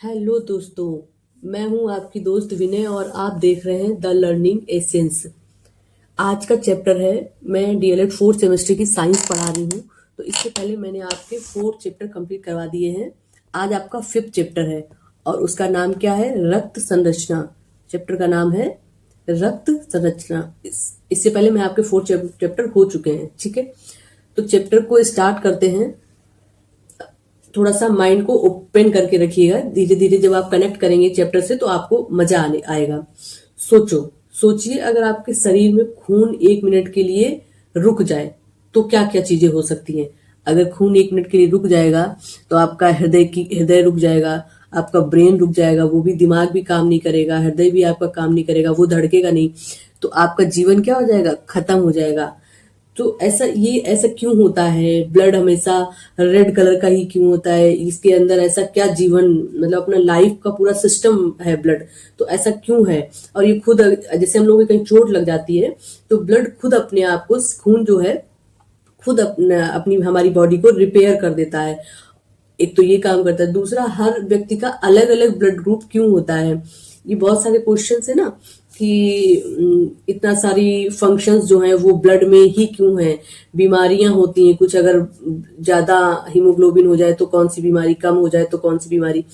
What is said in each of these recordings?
Hello दोस्तों। मैं हूं आपकी दोस्त विनय और आप देख रहे हैं द लर्निंग एसेंस। आज का चैप्टर है, मैं डीएलएड फोर्थ सेमेस्टर की साइंस पढ़ा रही हूं। तो इससे पहले मैंने आपके 4 चैप्टर कंप्लीट करवा दिए हैं। आज आपका 5th चैप्टर है और उसका नाम क्या है? रक्त संरचना। चैप्टर का नाम है रक्त संरचना। इससे पहले मैं आपके 4 चैप्टर हो चुके हैं, ठीक है। तो चैप्टर को स्टार्ट करते हैं। थोड़ा सा माइंड को ओपन करके रखिएगा। धीरे धीरे जब आप कनेक्ट करेंगे चैप्टर से तो आपको मजा आने आएगा। सोचिए, अगर आपके शरीर में खून 1 मिनट के लिए रुक जाए तो क्या क्या चीजें हो सकती हैं। अगर खून 1 मिनट के लिए रुक जाएगा तो आपका हृदय रुक जाएगा, आपका ब्रेन रुक जाएगा, वो भी दिमाग भी काम नहीं करेगा, हृदय भी आपका काम नहीं करेगा, वो धड़केगा नहीं, तो आपका जीवन क्या हो जाएगा? खत्म हो जाएगा। तो ऐसा क्यों होता है? ब्लड हमेशा रेड कलर का ही क्यों होता है? इसके अंदर ऐसा क्या जीवन, मतलब अपना लाइफ का पूरा सिस्टम है ब्लड, तो ऐसा क्यों है? और ये खुद, जैसे हम लोगों को कहीं चोट लग जाती है तो ब्लड खुद अपने आप को, खून जो है खुद अपनी हमारी बॉडी को रिपेयर कर देता है। एक तो ये काम करता है। दूसरा, हर व्यक्ति का अलग अलग ब्लड ग्रुप क्यों होता है? ये बहुत सारे क्वेश्चन है ना, कि इतना सारी फंक्शंस जो हैं वो ब्लड में ही क्यों हैं? बीमारियां होती हैं कुछ, अगर ज्यादा हीमोग्लोबिन हो जाए तो कौन सी बीमारी, कम हो जाए तो कौन सी बीमारी,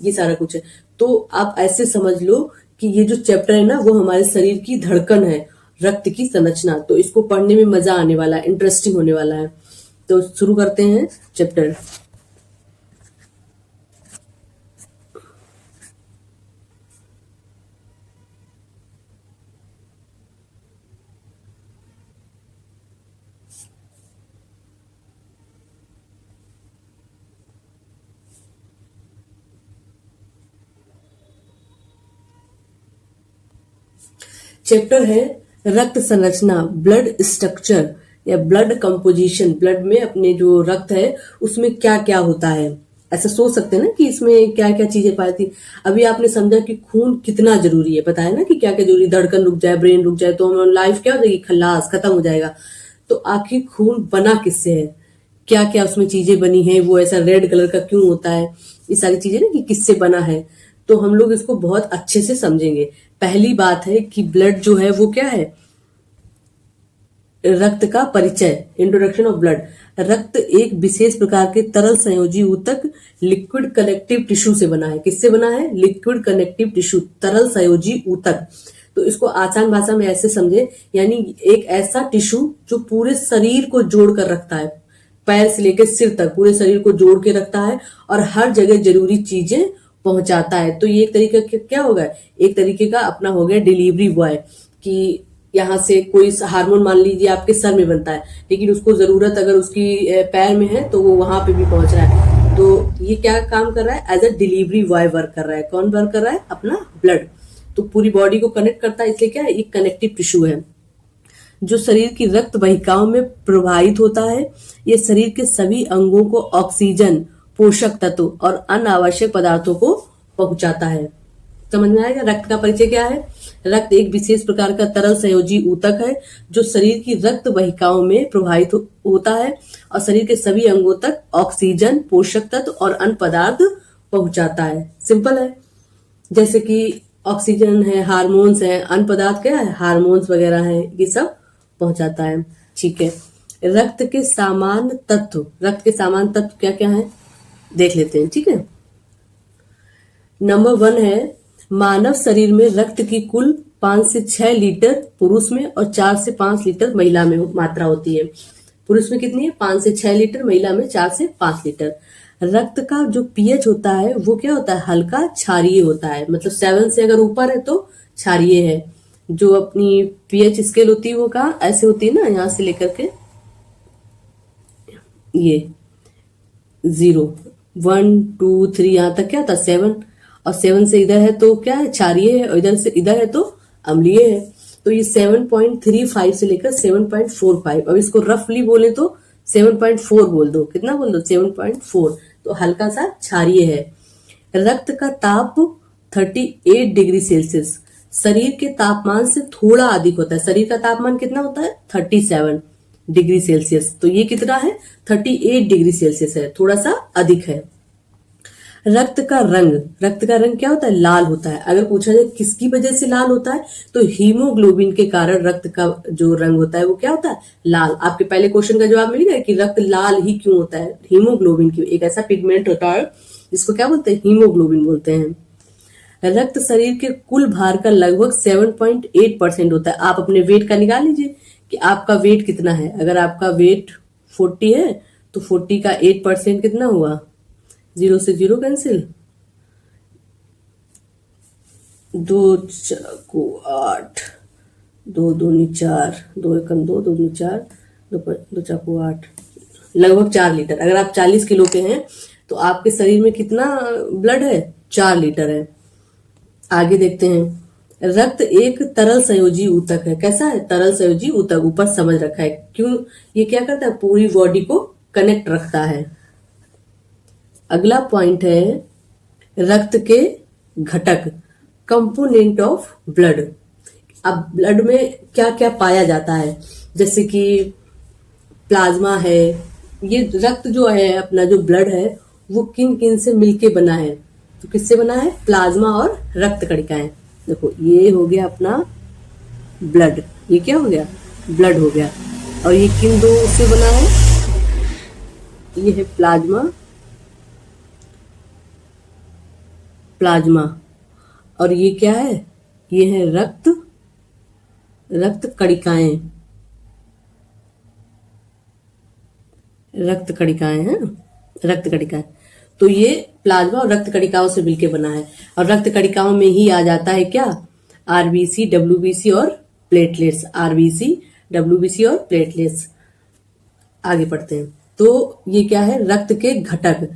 ये सारा कुछ है। तो आप ऐसे समझ लो कि ये जो चैप्टर है ना वो हमारे शरीर की धड़कन है, रक्त की संरचना। तो इसको पढ़ने में मजा आने वाला है, इंटरेस्टिंग होने वाला है। तो शुरू करते हैं चैप्टर। चैप्टर है रक्त संरचना, ब्लड स्ट्रक्चर या ब्लड कंपोजिशन। ब्लड में अपने जो रक्त है उसमें क्या क्या होता है। ऐसा सोच सकते हैं ना कि इसमें क्या क्या चीजें पाई थी। अभी आपने समझा कि खून कितना जरूरी है, पता है ना कि क्या क्या जरूरी। धड़कन रुक जाए, ब्रेन रुक जाए तो हमारी लाइफ क्या हो जाएगी? खल्लास, खत्म हो जाएगा। तो आखिर खून बना किससे है? क्या क्या उसमें चीजें बनी है? वो ऐसा रेड कलर का क्यों होता है? ये सारी चीजें ना कि किससे बना है, तो हम लोग इसको बहुत अच्छे से समझेंगे। पहली बात है कि ब्लड जो है वो क्या है? रक्त का परिचय, इंट्रोडक्शन ऑफ ब्लड। रक्त एक विशेष प्रकार के तरल संयोजी ऊतक, लिक्विड कनेक्टिव टिश्यू से बना है। किससे बना है? लिक्विड कनेक्टिव टिश्यू, तरल संयोजी ऊतक। तो इसको आसान भाषा में ऐसे समझे, यानी एक ऐसा टिश्यू जो पूरे शरीर को जोड़ कर रखता है, पैर से लेकर सिर तक पूरे शरीर को जोड़ के रखता है और हर जगह जरूरी चीजें पहुंचाता है। तो ये एक तरीके का क्या होगा? एक तरीके का अपना हो गया डिलीवरी बॉय। कि यहाँ से कोई हार्मोन मान लीजिए आपके सर में बनता है, लेकिन उसको जरूरत अगर उसकी पैर में है तो वो वहां पे भी पहुंच रहा है। तो ये क्या काम कर रहा है? As a delivery boy work कर रहा है। कौन वर्क कर रहा है? अपना ब्लड। तो पूरी बॉडी को कनेक्ट करता है, इसलिए क्या है? एक कनेक्टिव टिश्यू है जो शरीर की रक्त वाहिकाओं में प्रवाहित होता है। ये शरीर के सभी अंगों को ऑक्सीजन, पोषक तत्व और अनावश्यक पदार्थों को पहुंचाता है। समझ में आएगा? रक्त का परिचय क्या है? रक्त एक विशेष प्रकार का तरल संयोजी ऊतक है जो शरीर की रक्त वाहिकाओं में प्रवाहित होता है और शरीर के सभी अंगों तक ऑक्सीजन, पोषक तत्व और अन्य पदार्थ पहुंचाता है। सिंपल है। जैसे कि ऑक्सीजन है, हार्मोन्स है, अन्य पदार्थ क्या है? हार्मोन्स वगैरह है, ये सब पहुंचाता है। ठीक है। रक्त के सामान्य तत्व क्या क्या है देख लेते हैं, ठीक है। नंबर 1 है, मानव शरीर में रक्त की कुल 5 से 6 लीटर पुरुष में और 4 से 5 लीटर महिला में मात्रा होती है। पुरुष में कितनी है? 5 से 6 लीटर, महिला में 4 से 5 लीटर। रक्त का जो पीएच होता है वो क्या होता है? हल्का क्षारीय होता है। मतलब 7 से अगर ऊपर है तो क्षारीय है। जो अपनी पीएच स्केल होती है वो कहाँ ऐसे होती है ना, यहाँ से लेकर के ये 0, 1, 2, 3 यहाँ तक क्या होता है? 7। और 7 से इधर है तो क्या है? क्षारीय है, और इधर से इधर है तो अम्लीय है। तो ये 7.35 से लेकर 7.45। अब इसको रफली बोले तो 7.4 बोल दो। कितना बोल दो? 7.4। तो हल्का सा क्षारीय है। रक्त का ताप 38 डिग्री सेल्सियस शरीर के तापमान से थोड़ा अधिक होता है। शरीर का तापमान कितना होता है? 37 डिग्री सेल्सियस। तो ये कितना है? 38 डिग्री सेल्सियस है, थोड़ा सा अधिक है। रक्त का रंग, रक्त का रंग क्या होता है? लाल होता है। अगर पूछा जाए किसकी वजह से लाल होता है, तो हीमोग्लोबिन के कारण रक्त का जो रंग होता है वो क्या होता है? लाल। आपके पहले क्वेश्चन का जवाब मिल गया कि रक्त लाल ही क्यों होता है? हीमोग्लोबिन की एक ऐसा पिगमेंट होता है जिसको क्या बोलते हैं? हीमोग्लोबिन बोलते हैं। रक्त शरीर के कुल भार का लगभग 7.8% होता है। आप अपने वेट का निकाल लीजिए कि आपका वेट कितना है। अगर आपका वेट 40 है तो 40 का 8% कितना हुआ? 0 से 0 कैंसिल, 2 चाकू 8, 2 दूनी 4, 2 एकम 2, 2 दूनी 4, 2 चाकू 8, लगभग 4 लीटर। अगर आप 40 किलो के हैं तो आपके शरीर में कितना ब्लड है? 4 लीटर है। आगे देखते हैं। रक्त एक तरल संयोजी ऊतक है। कैसा है? तरल संयोजी ऊतक। ऊपर समझ रखा है क्यों? ये क्या करता है? पूरी बॉडी को कनेक्ट रखता है। अगला पॉइंट है रक्त के घटक, कंपोनेंट ऑफ ब्लड। अब ब्लड में क्या क्या पाया जाता है? जैसे कि प्लाज्मा है। ये रक्त जो है, अपना जो ब्लड है, वो किन किन से मिलके बना है? तो किससे बना है? प्लाज्मा और रक्त कणिकाएं। देखो ये हो गया अपना ब्लड। ये क्या हो गया? ब्लड हो गया। और ये किन दो से बना है? ये है प्लाज्मा, प्लाज्मा। और ये क्या है? ये है रक्त, रक्त कणिकाएं, रक्त कणिकाएं हैं, रक्त कणिकाएं। तो ये प्लाज्मा और रक्त कणिकाओं से मिलकर बना है। और रक्त कणिकाओं में ही आ जाता है क्या? आरबीसी, डब्ल्यूबीसी और प्लेटलेट्स। आरबीसी, डब्ल्यूबीसी और प्लेटलेट्स। आगे पढ़ते हैं। तो ये क्या है? रक्त के घटक।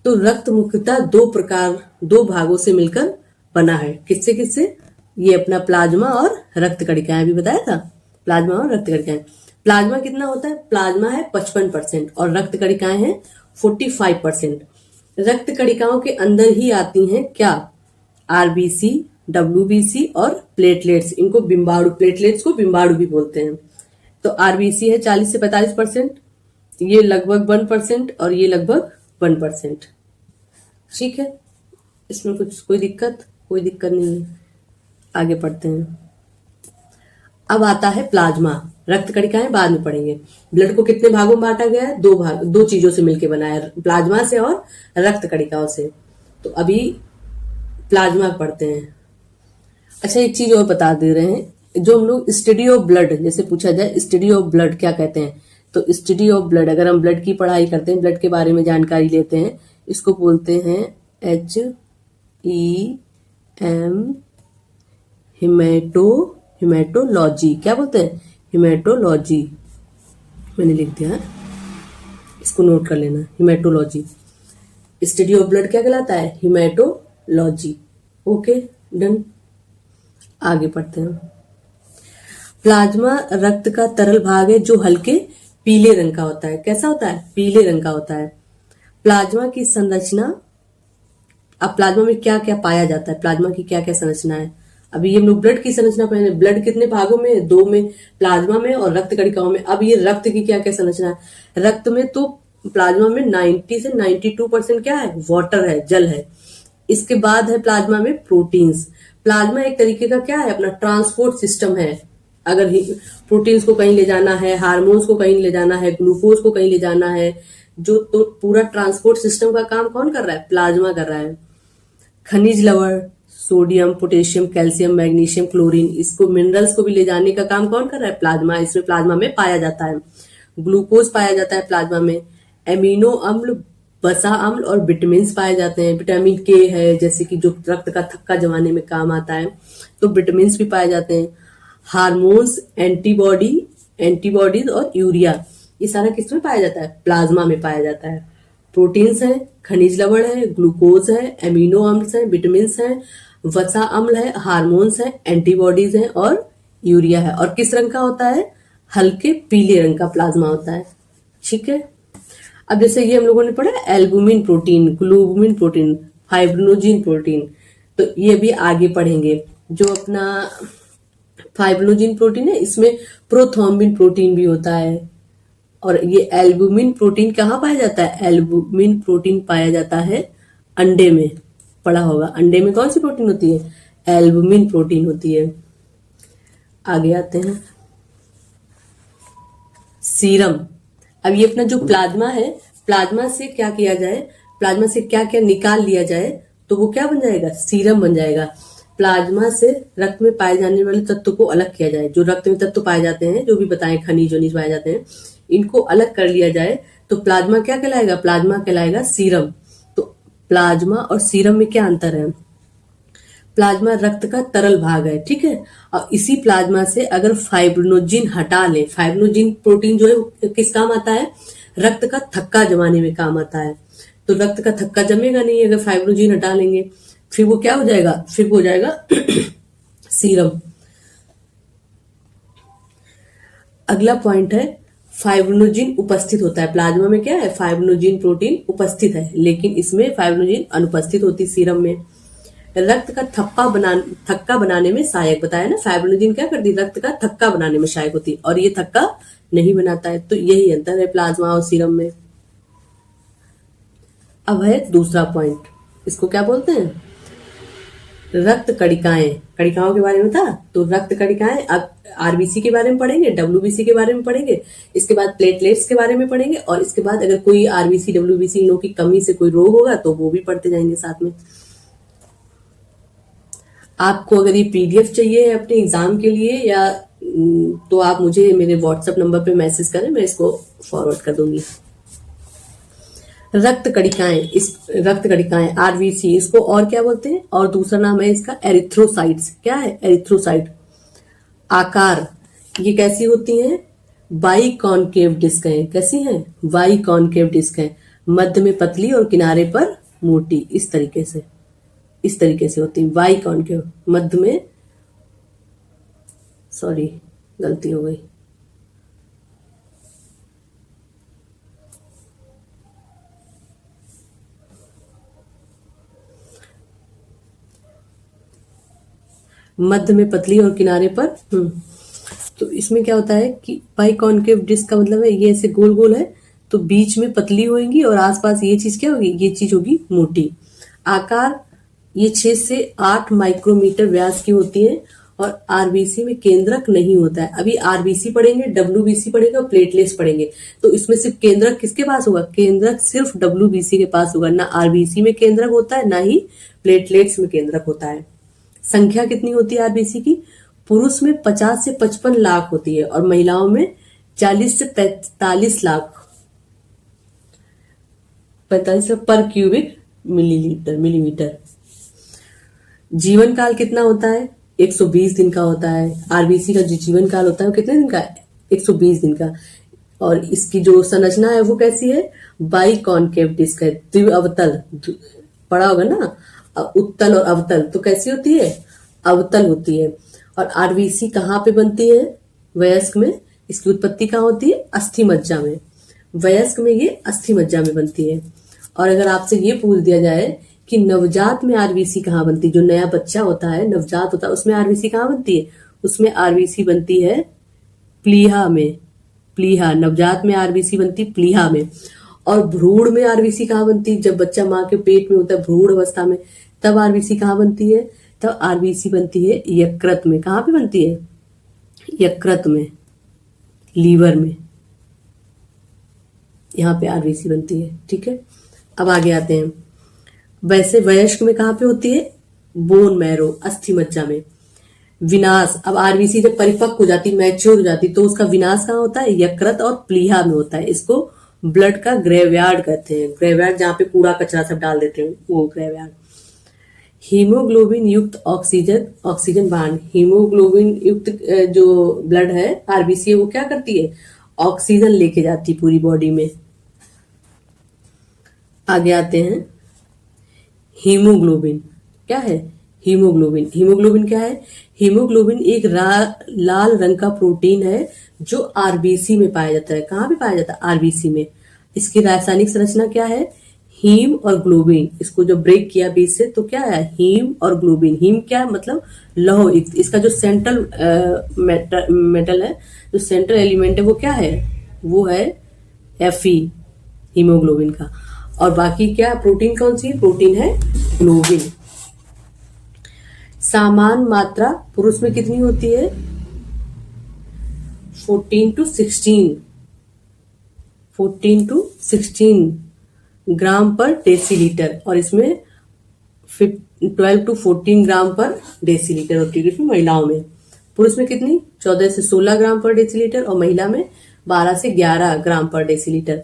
तो रक्त मुख्यतः दो भागों से मिलकर बना है। किससे किससे? ये अपना प्लाज्मा और रक्त कणिकाएं भी बताया था। प्लाज्मा और रक्त कणिकाएं। प्लाज्मा कितना होता है? प्लाज्मा है 55% और रक्त कणिकाएं हैं 45%। रक्त कणिकाओं के अंदर ही आती हैं क्या? आरबीसी, डब्ल्यूबीसी और प्लेटलेट्स। इनको बिम्बाणु, प्लेटलेट्स को बिम्बाणु भी बोलते हैं। तो आरबीसी है 40 से 45%, ये लगभग 1% और ये लगभग 1%। ठीक है, इसमें कुछ कोई दिक्कत नहीं है। आगे पढ़ते हैं। अब आता है प्लाज्मा। रक्त कणिकाएं बाद में पढ़ेंगे। ब्लड को कितने भागों में बांटा गया है? 2 भाग, 2 चीजों से मिलकर बना है, प्लाज्मा से और रक्त कणिकाओं से। तो अभी प्लाज्मा पढ़ते हैं। अच्छा, एक चीज और बता दे रहे हैं। जो हम लोग स्टडी ऑफ ब्लड, जैसे पूछा जाए स्टडी ऑफ ब्लड क्या कहते हैं, तो स्टडी ऑफ ब्लड, अगर हम ब्लड की पढ़ाई करते हैं, ब्लड के बारे में जानकारी लेते हैं, इसको बोलते हैं HEM, हिमेटोलॉजी। क्या बोलते हैं? हिमेटोलॉजी। मैंने लिख दिया है, इसको नोट कर लेना। हिमेटोलॉजी, स्टडी ऑफ ब्लड क्या कहलाता है? हिमेटोलॉजी। Okay, done. आगे पढ़ते हैं। प्लाज्मा रक्त का तरल भाग है जो हल्के पीले रंग का होता है। कैसा होता है? पीले रंग का होता है। प्लाज्मा की संरचना। अब प्लाज्मा में क्या क्या पाया जाता है? प्लाज्मा की क्या क्या संरचना है? अभी ये हम लोग ब्लड की संरचना पढ़े। ब्लड कितने भागों में? 2 में, प्लाज्मा में और रक्त कणिकाओं में। अब ये रक्त की क्या क्या संरचना है? रक्त में तो प्लाज्मा में 90 से 92% क्या है? वाटर है, जल है। इसके बाद है प्लाज्मा में प्रोटीन्स। प्लाज्मा एक तरीके का क्या है? अपना ट्रांसपोर्ट सिस्टम है। अगर प्रोटीन्स को कहीं ले जाना है, हार्मोन्स को कहीं ले जाना है, ग्लूकोज को कहीं ले जाना है, जो तो पूरा ट्रांसपोर्ट सिस्टम का काम कौन कर रहा है? प्लाज्मा कर रहा है। खनिज लवण, sodium, potassium, calcium, magnesium, chlorine, इसको मिनरल्स को भी ले जाने का काम कौन कर रहा है? प्लाज्मा। इसमें प्लाज्मा में पाया जाता है। ग्लूकोज पाया जाता है प्लाज्मा में। एमिनो अम्ल, वसा अम्ल और विटामिन पाए जाते हैं। विटामिन के है, जैसे कि जो रक्त का थक्का जमाने में काम आता है, तो विटामिन भी पाए जाते हैं। हार्मोन्स, एंटीबॉडीज और यूरिया, ये सारा किसमें पाया जाता है? प्लाज्मा में पाया जाता है। प्रोटीन्स है, खनिज लवण है, ग्लूकोज है, एमिनो अम्ल है, विटामिन है, वसा अम्ल है, हार्मोन्स है, एंटीबॉडीज है और यूरिया है। और किस रंग का होता है? हल्के पीले रंग का प्लाज्मा होता है। ठीक है। अब जैसे ये हम लोगों ने पढ़ा albumin protein, globulin protein, fibrinogen protein, तो ये भी आगे पढ़ेंगे। जो अपना फाइब्रिनोजिन प्रोटीन है, इसमें प्रोथ्रोम्बिन प्रोटीन भी होता है। और ये एल्बुमिन प्रोटीन कहाँ पाया जाता है? एल्बुमिन प्रोटीन पाया जाता है अंडे में पढ़ा होगा। अंडे में कौन सी प्रोटीन होती है? एल्बुमिन प्रोटीन होती है। आगे आते हैं, सीरम। अब ये अपना जो प्लाज्मा है, प्लाज्मा से क्या किया जाए, प्लाज्मा से क्या क्या निकाल लिया जाए तो वो क्या बन जाएगा? सीरम बन जाएगा। प्लाज्मा से रक्त में पाए जाने वाले तत्व को अलग किया जाए। जो रक्त में तत्व पाए जाते हैं, जो भी बताएं, खनिज वनिज पाए जाते हैं, इनको अलग कर लिया जाए तो प्लाज्मा क्या कहलाएगा? प्लाज्मा कहलाएगा सीरम। तो प्लाज्मा और सीरम में क्या अंतर है? प्लाज्मा रक्त का तरल भाग है, ठीक है। और इसी प्लाज्मा से अगर फाइब्रिनोजिन हटा लें, फाइब्रिनोजिन प्रोटीन जो है किस काम आता है? रक्त का थक्का जमाने में काम आता है। तो रक्त का थक्का जमेगा नहीं अगर फाइब्रिनोजिन हटा लेंगे, फिर वो क्या हो जाएगा? फिर वो हो जाएगा सीरम। अगला पॉइंट है, फाइब्रिनोजिन उपस्थित होता है प्लाज्मा में। क्या है? फाइब्रिनोजिन प्रोटीन उपस्थित है, लेकिन इसमें फाइब्रिनोजिन अनुपस्थित होती सीरम में। रक्त का थक्का बनाने में सहायक बताया ना, फाइब्रिनोजिन क्या करती? रक्त का थक्का बनाने में सहायक होती, और ये थक्का नहीं बनाता है। तो यही अंतर है प्लाज्मा और सीरम में। अब है दूसरा पॉइंट, इसको क्या बोलते हैं? रक्त कणिकाएं। कणिकाओं के बारे में था, तो रक्त कणिकाएं अब आरबीसी के बारे में पढ़ेंगे, डब्ल्यूबीसी के बारे में पढ़ेंगे, इसके बाद प्लेटलेट्स के बारे में पढ़ेंगे, और इसके बाद अगर कोई आरबीसी डब्ल्यूबीसी इन लोगों की कमी से कोई रोग होगा तो वो भी पढ़ते जाएंगे साथ में। आपको अगर ये पीडीएफ चाहिए अपने एग्जाम के लिए या तो आप मुझे मेरे व्हाट्सएप नंबर पे मैसेज करें, मैं इसको फॉरवर्ड कर दूंगी। रक्त कणिकाएं आरबीसी, इसको और क्या बोलते हैं? और दूसरा नाम है इसका एरिथ्रोसाइट्स। क्या है? एरिथ्रोसाइट। आकार, ये कैसी होती हैं? बाई कॉनकेव डिस्क है। कैसी हैं? बाई कॉनकेव डिस्क है, मध्य में पतली और किनारे पर मोटी। इस तरीके से होती है बाई कॉनकेव, मध्य में, सॉरी गलती हो गई, मध्य में पतली और किनारे पर। तो इसमें क्या होता है कि बाई कॉनकेव डिस्क का मतलब है ये ऐसे गोल गोल है, तो बीच में पतली होगी और आसपास ये चीज क्या होगी? ये चीज होगी मोटी। आकार, ये 6 से 8 माइक्रोमीटर व्यास की होती है, और आरबीसी में केंद्रक नहीं होता है। अभी आरबीसी पढ़ेंगे, डब्ल्यूबीसी पढ़ेंगे और प्लेटलेट्स पढ़ेंगे, तो इसमें सिर्फ केंद्रक किसके पास होगा? केंद्रक सिर्फ डब्ल्यूबीसी के पास होगा। ना आरबीसी में केंद्रक होता है, ना ही प्लेटलेट्स में केंद्रक होता है। संख्या कितनी होती है आरबीसी की? पुरुष में 50 से 55 लाख होती है, और महिलाओं में 40 से 45 लाख, 45 पर क्यूबिक मिलीमीटर। जीवन काल कितना होता है? 120 दिन का होता है। आरबीसी का जो जीवन काल होता है वो कितने दिन का है? 120 दिन का। और इसकी जो संरचना है वो कैसी है? बाई कॉनकेव डिस्क है, द्विअवतल। पढ़ा होगा ना, उत्तल और अवतल, तो कैसी होती है? अवतल होती है। और आरबीसी कहाँ पे बनती है? वयस्क में। इसकी उत्पत्ति कहाँ होती है? अस्थि मज्जा में। वयस्क में ये अस्थि मज्जा में बनती है। और अगर आपसे ये पूछ दिया जाए कि नवजात में आरबीसी कहाँ बनती है, जो नया बच्चा होता है, नवजात होता है, उसमें आरबीसी कहाँ बनती है? उसमें आरबीसी बनती है प्लीहा में। प्लीहा, नवजात में आरबीसी बनती प्लीहा में। और भ्रूण में आरबीसी कहाँ बनती है? जब बच्चा माँ के पेट में होता है, भ्रूण अवस्था में, तब आरबीसी कहाँ बनती है? तब आरबीसी बनती है यकृत में। कहाँ पे बनती है? यकृत में, लीवर में, यहाँ पे आरबीसी बनती है, ठीक है। अब आगे आते हैं, वैसे वयस्क में कहाँ पे होती है? बोन मैरो, अस्थि मज्जा में। विनाश, अब आरबीसी जब परिपक्व हो जाती, मैच्योर हो जाती, तो उसका विनाश कहाँ होता है? यकृत और प्लीहा में होता है। इसको ब्लड का ग्रेवयार्ड कहते हैं। ग्रेवयार्ड जहाँ पे कूड़ा कचरा सब डाल देते हैं, वो ग्रेवयार्ड। हीमोग्लोबिन युक्त ऑक्सीजन बांड, हीमोग्लोबिन युक्त जो ब्लड है आरबीसी, वो क्या करती है? ऑक्सीजन लेके जाती पूरी बॉडी में। आगे आते हैं, हीमोग्लोबिन क्या है? हीमोग्लोबिन क्या है? हीमोग्लोबिन एक लाल रंग का प्रोटीन है जो आरबीसी में पाया जाता है। कहाँ पे पाया जाता है? आरबीसी में। इसकी रासायनिक संरचना क्या है? हीम और ग्लोबिन। इसको जो ब्रेक किया बीच से तो क्या है? हीम और ग्लोबिन। हीम क्या मतलब? लौह। इसका जो सेंट्रल मेटल है, जो सेंट्रल एलिमेंट है, वो क्या है? वो है Fe, हीमोग्लोबिन का। और बाकी क्या प्रोटीन कौन सी है? प्रोटीन है ग्लोबिन। समान मात्रा पुरुष में कितनी होती है? 14 to 16 ग्राम पर डेसीलीटर, और इसमें 12 to 14 ग्राम पर डेसीलीटर होती है इसमें महिलाओं में। पुरुष में कितनी? 14 से 16 ग्राम पर डेसीलीटर और महिला में 12 से 11 ग्राम पर डेसीलीटर।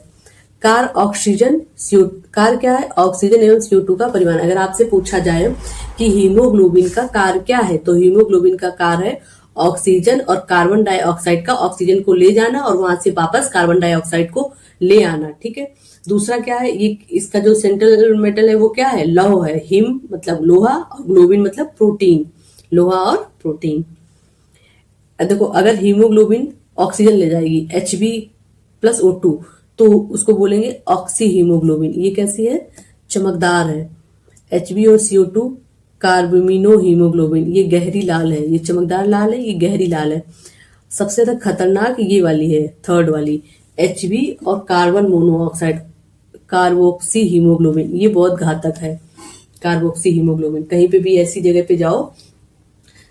कार क्या है? ऑक्सीजन एवं CO2 का परिमाण। अगर आपसे पूछा जाए कि हीमोग्लोबिन का कार्य क्या है, तो हीमोग्लोबिन का कार्य है ऑक्सीजन और कार्बन डाइऑक्साइड का ऑक्सीजन को ले जाना और वहां से वापस कार्बन डाइऑक्साइड को ले आना। ठीक है। दूसरा क्या है? ये इसका जो सेंट्रल मेटल है वो क्या है? लौह है। हिम मतलब लोहा और ग्लोबिन मतलब प्रोटीन, लोहा और प्रोटीन। देखो, अगर हीमोग्लोबिन ऑक्सीजन ले जाएगी Hb+O2 तो उसको बोलेंगे ऑक्सी हीमोग्लोबिन। ये कैसी है? चमकदार है। Hb और CO2 कार्बोमिनो हीमोग्लोबिन, ये गहरी लाल है, ये चमकदार लाल है, ये गहरी लाल है। सबसे ज्यादा खतरनाक ये वाली है, थर्ड वाली, Hb और कार्बन मोनोऑक्साइड कार्बोक्सी हीमोग्लोबिन, ये बहुत घातक है। कार्बोक्सी हीमोग्लोबिन, कहीं पे भी ऐसी जगह पे जाओ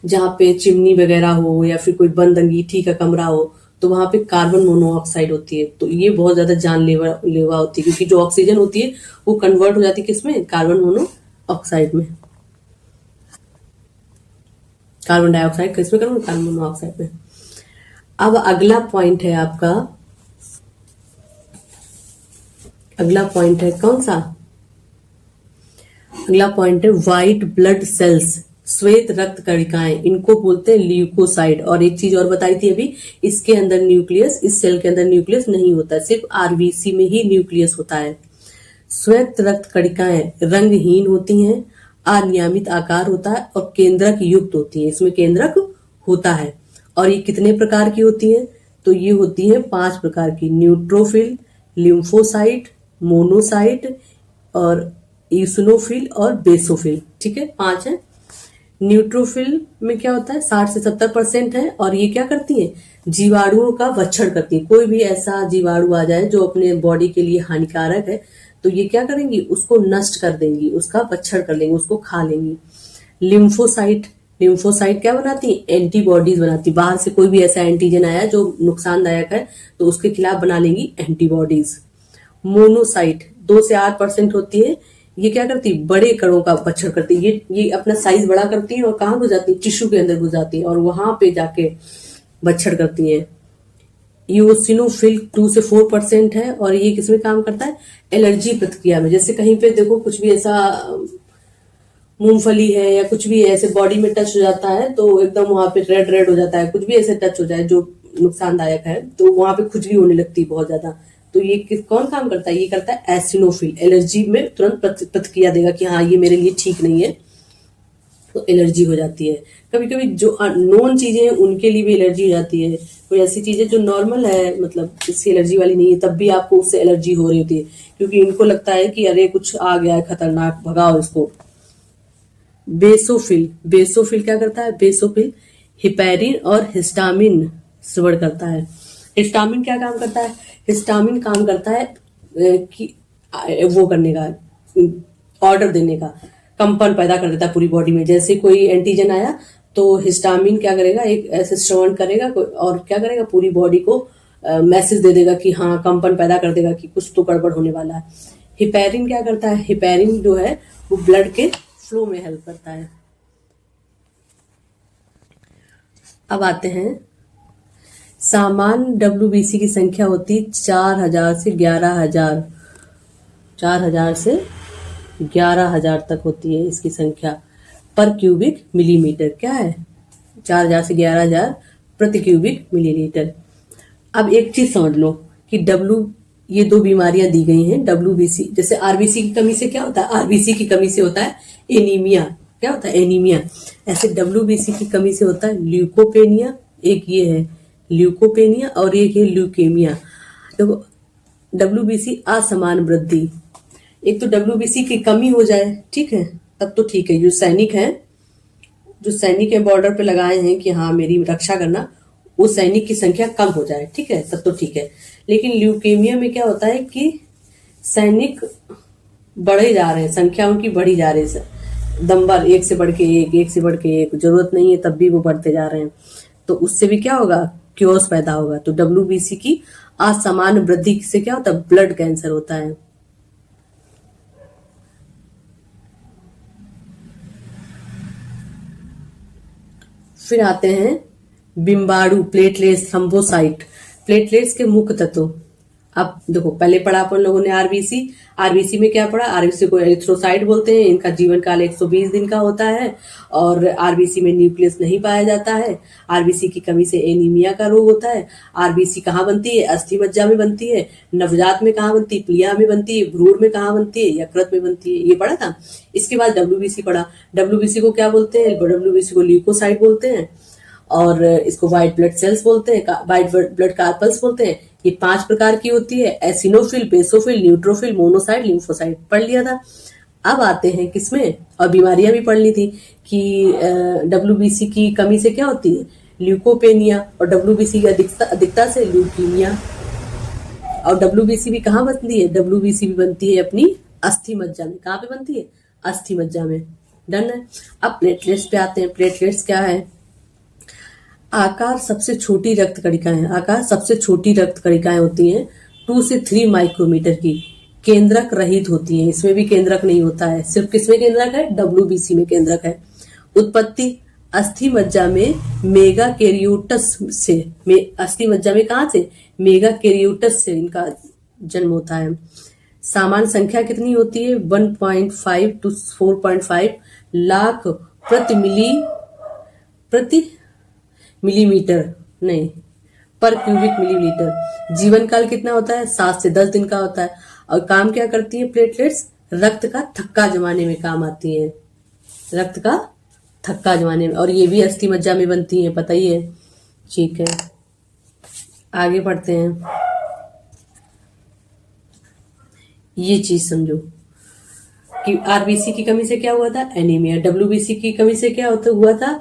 जहां पे चिमनी वगैरह हो या फिर कोई बंद अंगीठी का कमरा हो तो वहां पे कार्बन मोनोऑक्साइड होती है, तो ये बहुत ज्यादा जानलेवा होती है, क्योंकि जो ऑक्सीजन होती है वो कन्वर्ट हो जाती है किसमें? कार्बन मोनोऑक्साइड में। कार्बन डाइऑक्साइड किसमें? कार्बन मोनोऑक्साइड में। अब अगला पॉइंट है आपका, अगला पॉइंट है कौन सा? अगला पॉइंट है व्हाइट ब्लड सेल्स, श्वेत रक्त कणिकाएं, इनको बोलते हैं ल्यूकोसाइड। और एक चीज और बताई थी अभी, इसके अंदर न्यूक्लियस, इस सेल के अंदर न्यूक्लियस नहीं होता, सिर्फ आरबीसी में ही न्यूक्लियस होता है। श्वेत रक्त कणिकाएं रंगहीन होती हैं, अनियमित आकार होता है और केंद्रक युक्त होती है, इसमें केंद्रक होता है। और ये कितने प्रकार की होती है? तो ये होती है 5 प्रकार की, न्यूट्रोफिल, लिम्फोसाइट, मोनोसाइट और ईसनोफिल और बेसोफिल। ठीक है, 5 है। न्यूट्रोफिल में क्या होता है? 60 से 70% है, और ये क्या करती है? जीवाणुओं का भक्षण करती है। कोई भी ऐसा जीवाणु आ जाए जो अपने बॉडी के लिए हानिकारक है तो ये क्या करेंगी? उसको नष्ट कर देंगी, उसका भक्षण कर लेंगी, उसको खा लेंगी। लिम्फोसाइट क्या बनाती है? एंटीबॉडीज बनाती। बाहर से कोई भी ऐसा एंटीजन आया जो नुकसानदायक है तो उसके खिलाफ बना लेंगी एंटीबॉडीज। मोनोसाइट 2 से 8% होती है, ये क्या करती है? बड़े कणों का भक्षण करती है। ये अपना साइज बड़ा करती है और कहाँ घुस जाती है? टिश्यू के अंदर घुस जाती है और वहां पे जाके भक्षण करती है। यूसिनोफिल 2 से 4% है, और ये किसमें काम करता है? एलर्जी प्रतिक्रिया में। जैसे कहीं पे देखो कुछ भी ऐसा मूंगफली है या कुछ भी ऐसे बॉडी में टच हो जाता है तो एकदम वहां पे रेड रेड हो जाता है, कुछ भी ऐसे टच हो जाए जो नुकसानदायक है तो वहां पे खुजली होने लगती है बहुत ज्यादा। तो ये कौन काम करता है? ये करता है एसिनोफिल, एलर्जी में तुरंत प्रतिक्रिया देगा कि हाँ ये मेरे लिए ठीक नहीं है, तो एलर्जी हो जाती है। कभी कभी जो नॉन चीजें हैं उनके लिए भी एलर्जी हो जाती है। कोई ऐसी चीजें जो नॉर्मल है, मतलब इसकी एलर्जी वाली नहीं है, तब भी आपको उससे एलर्जी हो रही होती है, क्योंकि इनको लगता है कि अरे कुछ आ गया है खतरनाक, भगाओ इसको। बेसोफिल क्या करता है? बेसोफिल हिपैरिन और हिस्टामिन स्राव करता है। हिस्टामिन क्या काम करता है? हिस्टामिन काम करता है कि वो करने का, ऑर्डर देने का, कंपन पैदा कर देता है पूरी बॉडी में। जैसे कोई एंटीजन आया तो हिस्टामिन क्या करेगा? एक ऐसे श्रवण करेगा और क्या करेगा? पूरी बॉडी को मैसेज दे देगा कि हाँ, कंपन पैदा कर देगा कि कुछ तो गड़बड़ होने वाला है। हिपैरिन क्या करता है? हिपैरिन जो है वो ब्लड के फ्लो में हेल्प करता है। अब आते हैं, सामान्य WBC की संख्या होती 4000 से 11000, 4000 से 11000 तक होती है इसकी संख्या पर क्यूबिक मिलीमीटर। क्या है? 4000 से 11000 प्रति क्यूबिक मिलीलीटर। अब एक चीज समझ लो कि ये 2 बीमारियां दी गई हैं WBC। जैसे RBC की कमी से क्या होता है? RBC की कमी से होता है एनीमिया। क्या होता है? एनीमिया। ऐसे WBC की कमी से होता है ल्यूकोपेनिया, एक ये है ल्यूकोपेनिया और एक है ल्यूकेमिया। देखो, WBC असमान वृद्धि, एक तो WBC की कमी हो जाए, ठीक है, तब तो ठीक है। जो सैनिक है बॉर्डर पे लगाए हैं कि हाँ मेरी रक्षा करना, वो सैनिक की संख्या कम हो जाए, ठीक है, तब तो ठीक है। लेकिन ल्यूकेमिया में क्या होता है कि सैनिक बढ़े जा रहे हैं, संख्या उनकी बढ़ी जा रही है, नंबर एक से बढ़ के एक से बढ़ के एक, जरूरत नहीं है तब भी वो बढ़ते जा रहे हैं। तो उससे भी क्या होगा, क्योस पैदा होगा। तो WBC की असमान वृद्धि से क्या होता है, ब्लड कैंसर होता है। फिर आते हैं बिम्बाणु, प्लेटलेट्स, थ्रोम्बोसाइट। प्लेटलेट्स के मुख्य तत्व। अब देखो, पहले पढ़ा अपन लोगों ने आरबीसी। आरबीसी में क्या पढ़ा, आरबीसी को एरिथ्रोसाइट बोलते हैं, इनका जीवन काल 120 दिन का होता है और आरबीसी में न्यूक्लियस नहीं पाया जाता है। आरबीसी की कमी से एनीमिया का रोग होता है। आरबीसी कहाँ बनती है, अस्थि मज्जा में बनती है। नवजात में कहाँ बनती है, प्लिया में बनती है। भ्रूण में कहाँ बनती है, यकृत में बनती है। ये पढ़ा था। इसके बाद WBC पढ़ा। WBC को क्या बोलते हैं, WBC को ल्यूकोसाइट बोलते हैं और इसको व्हाइट ब्लड सेल्स बोलते हैं, व्हाइट ब्लड कार्पल्स बोलते हैं। ये 5 प्रकार की होती है, eosinophil, basophil, neutrophil, monocyte, lymphocyte. पढ़ लिया था। अब आते हैं किसमें, और बीमारियां भी पढ़ ली थी कि WBC की कमी से क्या होती है, ल्यूकोपेनिया, और WBC की अधिकता से ल्यूकीमिया। और WBC भी कहाँ बनती है, WBC भी बनती है अपनी अस्थि मज्जा में। कहाँ पे बनती है, अस्थि मज्जा में। डन है। अब प्लेटलेट्स पे आते हैं। प्लेटलेट्स क्या है, आकार सबसे छोटी रक्त कणिकाएं। आकार सबसे छोटी रक्त कणिकाएं होती हैं 2 से 3 माइक्रोमीटर की, केंद्रक रहित होती हैं। इसमें भी केंद्रक नहीं होता है, सिर्फ किसमें केंद्रक है, WBC में केंद्रक है। उत्पत्ति अस्थि मज्जा में मेगा कैरियोटस से। अस्थि मज्जा में कहाँ से, मेगा कैरियोटस से इनका जन्म होता है। सामान्य संख्या कितनी होती है, 1.5 to 4.5 लाख प्रति मिलीमीटर, नहीं, पर क्यूबिक मिलीलीटर। जीवन काल कितना होता है, 7 से 10 दिन का होता है। और काम क्या करती है प्लेटलेट्स, रक्त का थक्का जमाने में काम आती है। रक्त का थक्का जमाने में, और ये भी अस्थि मज्जा में बनती है, पता ही है। ठीक है, आगे बढ़ते हैं। ये चीज समझो कि आरबीसी की कमी से क्या हुआ था, एनीमिया। WBC की कमी से क्या हुआ था,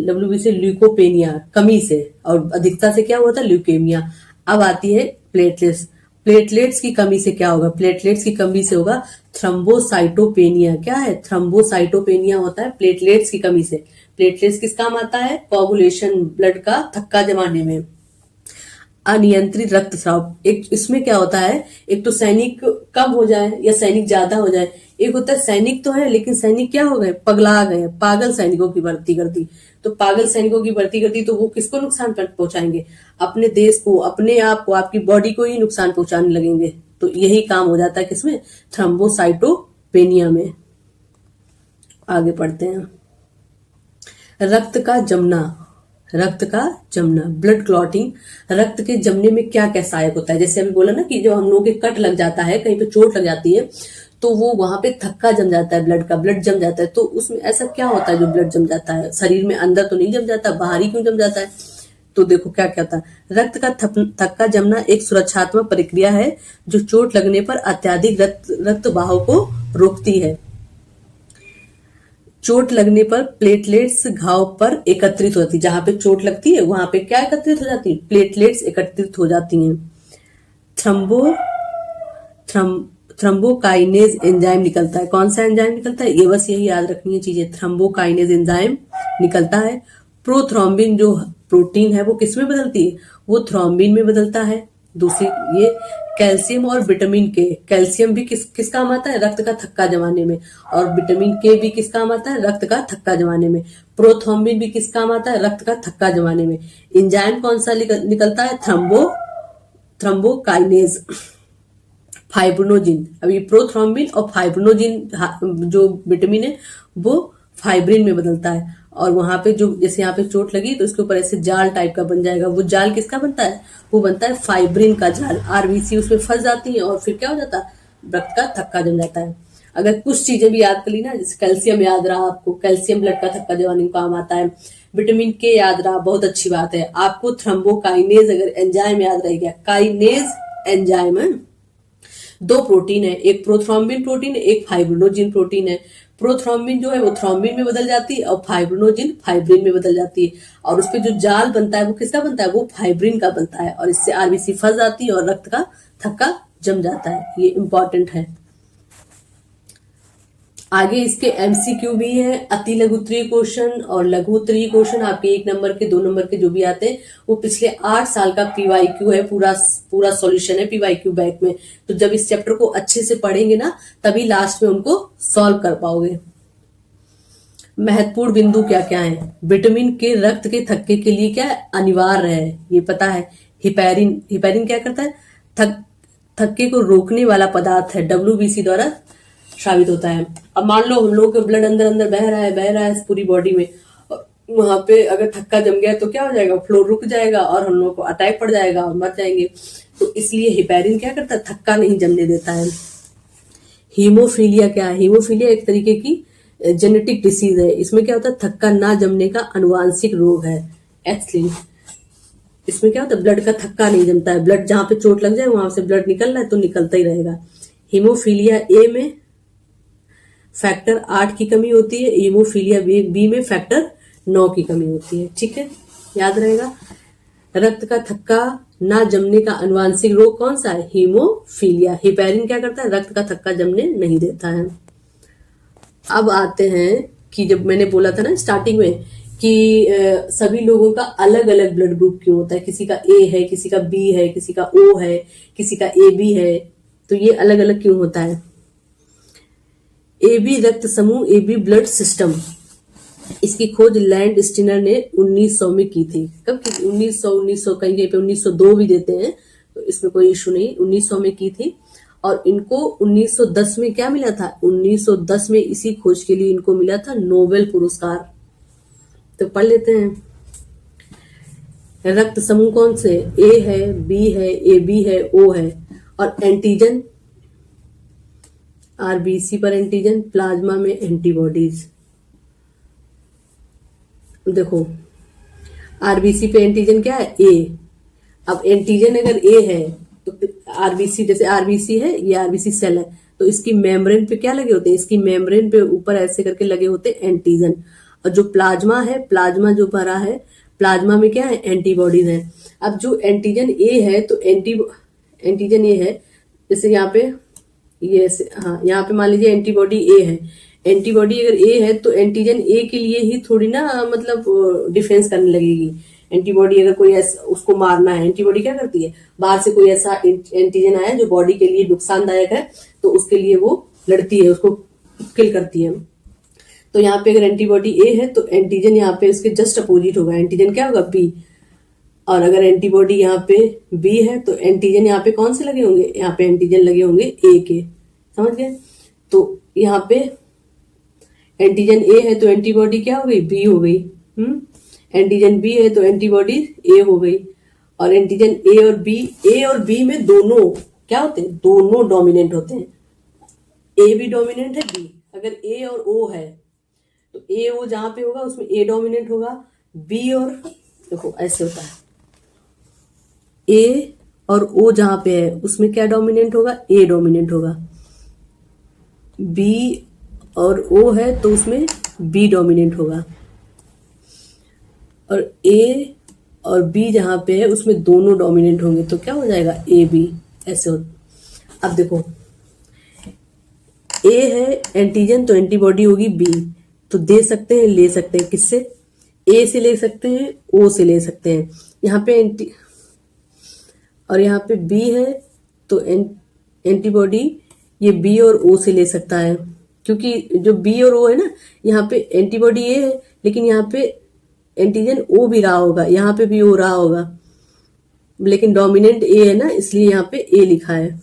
WBC ल्यूकोपेनिया, कमी से, और अधिकता से क्या हुआ था, ल्यूकेमिया। अब आती है प्लेटलेट्स। प्लेटलेट्स की कमी से क्या होगा, प्लेटलेट्स की कमी से होगा थ्रम्बोसाइटोपेनिया। क्या है, थ्रम्बोसाइटोपेनिया होता है प्लेटलेट्स की कमी से। प्लेटलेट्स किस काम आता है, कोगुलेशन, ब्लड का थक्का जमाने में। अनियंत्रित रक्तस्राव, एक इसमें क्या होता है, एक तो सैनिक कम हो जाए या सैनिक ज्यादा हो जाए। एक होता है सैनिक तो है लेकिन सैनिक क्या हो गए, पगला गए, पागल सैनिकों की भर्ती कर दी। तो पागल सैनिकों की भर्ती कर दी तो वो किसको नुकसान पहुंचाएंगे, अपने देश को, अपने आप को, आपकी बॉडी को ही नुकसान पहुंचाने लगेंगे। तो यही काम हो जाता है किसमें, थ्रम्बोसाइटोपेनिया में। आगे पढ़ते हैं। रक्त का जमना, रक्त का जमना, ब्लड क्लॉटिंग। रक्त के जमने में क्या क्या सहायक होता है, जैसे अभी बोला ना कि जो हम लोगों के कट लग जाता है, कहीं पे चोट लग जाती है, तो वो वहां पे थक्का जम जाता है, ब्लड का, ब्लड जम जाता है। तो उसमें ऐसा क्या होता है जो ब्लड जम जाता है, शरीर में अंदर तो नहीं जम जाता, बाहर ही क्यों जम जाता है। तो देखो क्या क्या होता है। रक्त का थक्का जमना एक सुरक्षात्मक प्रक्रिया है जो चोट लगने पर अत्यधिक रक्त बहाव को रोकती है। चोट लगने पर प्लेटलेट्स घाव पर एकत्रित होती है, जहां पे चोट लगती है वहां पे क्या एकत्रित हो जाती है, प्लेटलेट्स एकत्रित हो जाती हैं। थ्रम्बोकाइनेज एंजाइम निकलता है। कौन सा एंजाइम निकलता है, ये बस यही याद रखनी है चीजें, थ्रम्बोकाइनेज एंजाइम निकलता है। प्रोथ्रोम्बिन जो प्रोटीन है वो किसमें बदलती है, वो थ्रोम्बिन में बदलता है। दूसरी ये कैल्शियम और विटामिन के, कैल्शियम भी किस काम आता है, रक्त का थक्का जमाने में, और विटामिन के भी किस काम आता है, रक्त का थक्का जमाने में। प्रोथ्रोम्बिन भी किस काम आता है, रक्त का थक्का जमाने में। एंजाइम कौन सा निकलता है, थ्रम्बोकाइनेज। फाइब्रिनोजिन, अभी प्रोथ्रोम्बिन और फाइब्रिनोजिन जो विटामिन है वो फाइब्रिन में बदलता है। और वहां पे जो, जैसे यहाँ पे चोट लगी तो इसके ऊपर ऐसे जाल टाइप का बन जाएगा, वो जाल किसका बनता है, वो बनता है फाइब्रिन का जाल। आरबीसी उसमें फंस जाती है और फिर क्या हो जाता है, रक्त का थक्का जम जाता है। अगर कुछ चीजें भी याद कर ली ना, जैसे कैल्शियम याद रहा आपको, कैल्शियम ब्लड का थक्का जमाने में काम आता है। विटामिन के याद रहा, बहुत अच्छी बात है आपको। थ्रम्बोकाइनेज अगर एंजाइम याद रह गया, काइनेज एंजाइम है। 2 प्रोटीन है, एक प्रोथ्रोम्बिन प्रोटीन है, एक फाइब्रिनोजिन प्रोटीन है। प्रोथ्रोम्बिन जो है वो थ्रोम्बिन में बदल जाती है और फाइब्रिनोजिन फाइब्रिन में बदल जाती है। और उस पर जो जाल बनता है वो किसका बनता है, वो फाइब्रिन का बनता है, और इससे आरबीसी फंस जाती है और रक्त का थक्का जम जाता है। ये इंपॉर्टेंट है। आगे इसके एमसीक्यू भी है, अति लघु उत्तरीय क्वेश्चन और लघु उत्तरीय क्वेश्चन आपके 1 नंबर के 2 नंबर के जो भी आते हैं वो पिछले 8 साल का पीवाईक्यू है, पूरा सॉल्यूशन है पीवाईक्यू बैक में। तो जब इस चैप्टर को अच्छे से पढ़ेंगे ना तभी लास्ट में उनको सॉल्व कर पाओगे। महत्वपूर्ण बिंदु क्या क्या है? विटामिन के रक्त के थक्के के लिए क्या अनिवार्य है, ये पता है। हिपैरिन क्या करता है? थक्के को रोकने वाला पदार्थ है, WBC द्वारा साबित होता है। अब मान लो हम लोगों के ब्लड अंदर अंदर बह रहा है पूरी बॉडी में, वहां पे अगर थक्का जम गया तो क्या हो जाएगा? फ्लो रुक जाएगा और हम लोगों को अटैक पड़ जाएगा और मर जाएंगे। तो इसलिए हिपैरिन क्या करता है? थक्का नहीं जमने देता है। हीमोफीलिया क्या है? हीमोफीलिया एक तरीके की जेनेटिक डिसीज है। इसमें क्या होता है? थक्का ना जमने का अनुवांशिक रोग है, एक्स। इसमें क्या होता है? ब्लड का थक्का नहीं जमता है। ब्लड जहां पे चोट लग जाए वहां से ब्लड निकल रहा है तो निकलता ही रहेगा। हीमोफीलिया ए में फैक्टर 8 की कमी होती है, हीमोफीलिया बी में फैक्टर 9 की कमी होती है। ठीक है, याद रहेगा। रक्त का थक्का ना जमने का अनुवांशिक रोग कौन सा है? हीमोफीलिया। हिपैरिन क्या करता है? रक्त का थक्का जमने नहीं देता है। अब आते हैं कि जब मैंने बोला था ना स्टार्टिंग में कि सभी लोगों का अलग अलग ब्लड ग्रुप क्यों होता है, किसी का ए है, किसी का बी है, किसी का ओ है, किसी का ए बी है, तो ये अलग अलग क्यों होता है? ए बी रक्त समूह, ए बी ब्लड सिस्टम, इसकी खोज लैंड स्टीनर ने 1900 में की थी। कब की? 1900 कहीं कहीं पे 1902 भी देते हैं, तो इसमें कोई इशू नहीं। 1900 में की थी और इनको 1910 में क्या मिला था? 1910 में इसी खोज के लिए इनको मिला था नोबेल पुरस्कार। तो पढ़ लेते हैं। रक्त समूह कौन से? ए है, बी है, ए बी है, ओ है। और एंटीजन आरबीसी पर एंटीजन, प्लाज्मा में एंटीबॉडीज। देखो आरबीसी पे एंटीजन क्या है? ए। अब एंटीजन अगर ए है तो आरबीसी, जैसे आरबीसी है, ये आरबीसी सेल है, तो इसकी मेम्ब्रेन पे क्या लगे होते हैं? इसकी मेम्ब्रेन पे ऊपर ऐसे करके लगे होते हैं एंटीजन। और जो प्लाज्मा है, प्लाज्मा जो भरा है, प्लाज्मा में क्या है? एंटीबॉडीज है। अब जो एंटीजन ए है तो एंटीजन ए है, जैसे यहाँ पे ये, हाँ यहाँ पे मान लीजिए एंटीबॉडी ए है। एंटीबॉडी अगर ए है तो एंटीजन ए के लिए ही थोड़ी ना मतलब डिफेंस करने लगेगी। एंटीबॉडी अगर कोई ऐसा उसको मारना है, एंटीबॉडी क्या करती है? बाहर से कोई ऐसा एंटीजन आया जो बॉडी के लिए नुकसानदायक है तो उसके लिए वो लड़ती है, उसको किल करती है। तो यहाँ पे अगर एंटीबॉडी ए है तो एंटीजन यहाँ पे उसके जस्ट अपोजिट होगा। एंटीजन क्या होगा? बी। और अगर एंटीबॉडी यहाँ पे बी है तो एंटीजन यहाँ पे कौन से लगे होंगे? यहाँ पे एंटीजन लगे होंगे ए के। समझ गए? तो यहाँ पे एंटीजन ए है तो एंटीबॉडी क्या हो गई? बी हो गई। एंटीजन बी है तो एंटीबॉडी ए हो गई। और एंटीजन ए और बी में दोनों क्या होते हैं? दोनों डोमिनेंट होते हैं। ए भी डोमिनेंट है, बी। अगर ए और ओ है तो ए ओ जहां पे होगा उसमें ए डोमिनेंट होगा, बी और, देखो ऐसे होता है, ए और ओ जहां पे है उसमें क्या डोमिनेंट होगा? ए डोमिनेंट होगा। बी और ओ है तो उसमें बी डोमिनेंट होगा। और ए और बी जहां पे है उसमें दोनों डोमिनेंट होंगे तो क्या हो जाएगा? A B. ऐसे हो। अब देखो ए है एंटीजन तो एंटीबॉडी होगी बी। तो दे सकते हैं, ले सकते हैं, किससे? ए से ले सकते हैं, ओ से ले सकते हैं। यहाँ पे और यहाँ पे बी है तो एंटीबॉडी ये बी और ओ से ले सकता है, क्योंकि जो बी और ओ है ना, यहाँ पे एंटीबॉडी ए है लेकिन यहाँ पे एंटीजन ओ भी रहा होगा, यहाँ पे भी ओ रहा होगा, लेकिन डोमिनेंट ए है ना, इसलिए यहाँ पे ए लिखा है।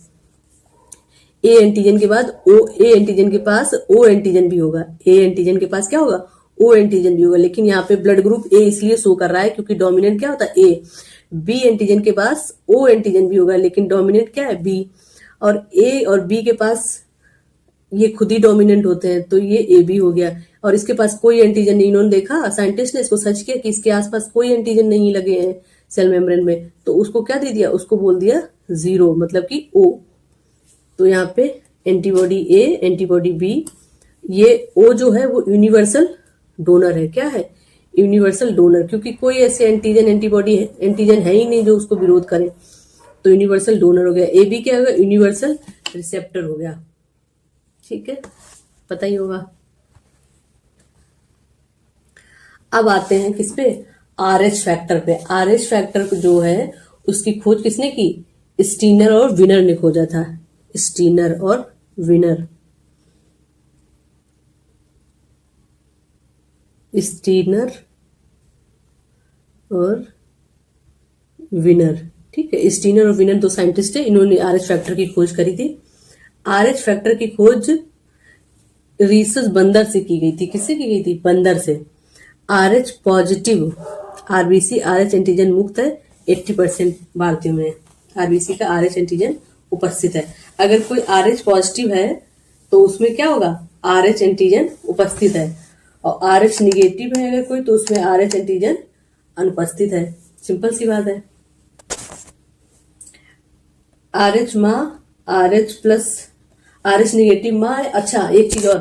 ए एंटीजन के बाद ए एंटीजन के पास ओ एंटीजन भी होगा। ए एंटीजन के पास क्या होगा? ओ एंटीजन भी होगा। लेकिन यहाँ पे ब्लड ग्रुप ए इसलिए शो कर रहा है क्योंकि डोमिनेंट क्या होता है? ए। बी एंटीजन के पास ओ एंटीजन भी होगा लेकिन डोमिनेंट क्या है? बी। और ए और बी के पास ये खुद ही डोमिनेंट होते हैं तो ये ए बी हो गया। और इसके पास कोई एंटीजन नहीं, इन्होंने देखा, साइंटिस्ट ने इसको सर्च किया कि इसके आसपास कोई एंटीजन नहीं लगे हैं सेल मेम्ब्रेन में, तो उसको क्या दे दिया? उसको बोल दिया 0, मतलब कि ओ। तो यहाँ पे एंटीबॉडी ए, एंटीबॉडी बी, ये ओ जो है वो यूनिवर्सल डोनर है। क्या है? यूनिवर्सल डोनर, क्योंकि कोई ऐसे एंटीजन है ही नहीं जो उसको विरोध करे, तो यूनिवर्सल डोनर हो गया। ए बी क्या होगा? यूनिवर्सल रिसेप्टर हो गया। ठीक है। पता ही होगा। अब आते हैं किस पे, RH फैक्टर पे। RH फैक्टर जो है उसकी खोज किसने की, स्टीनर और विनर ने खोजा था। स्टीनर और विनर, स्टीनर और विनर, ठीक है। स्टीनर और विनर दो साइंटिस्ट है, इन्होंने RH फैक्टर की खोज करी थी। RH फैक्टर की खोज रीसस बंदर से की गई थी। किससे की गई थी, बंदर से। RH positive RBC RH antigen मुक्त है 80% भारतीयों में। आरबीसी का RH एंटीजन उपस्थित है। अगर कोई RH पॉजिटिव है तो उसमें क्या होगा, RH एंटीजन उपस्थित है, और RH निगेटिव है अगर कोई तो उसमें RH एंटीजन अनुपस्थित है। सिंपल सी बात है। RH माँ, RH प्लस, RH निगेटिव माँ है। अच्छा एक चीज और,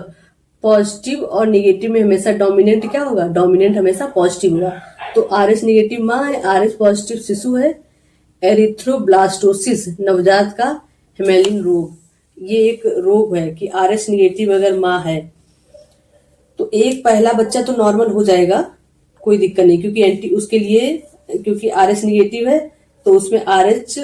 पॉजिटिव और निगेटिव में हमेशा डोमिनेंट क्या होगा, डोमिनेंट हमेशा पॉजिटिव होगा। तो RH निगेटिव माँ है, RH पॉजिटिव शिशु है। एरिथ्रोब्लास्टोसिस नवजात का हेमेलिन रोग, ये एक रोग है कि RH निगेटिव अगर माँ है तो एक पहला बच्चा तो नॉर्मल हो जाएगा, कोई दिक्कत नहीं, क्योंकि एंटी उसके लिए, क्योंकि RH निगेटिव है तो उसमें RH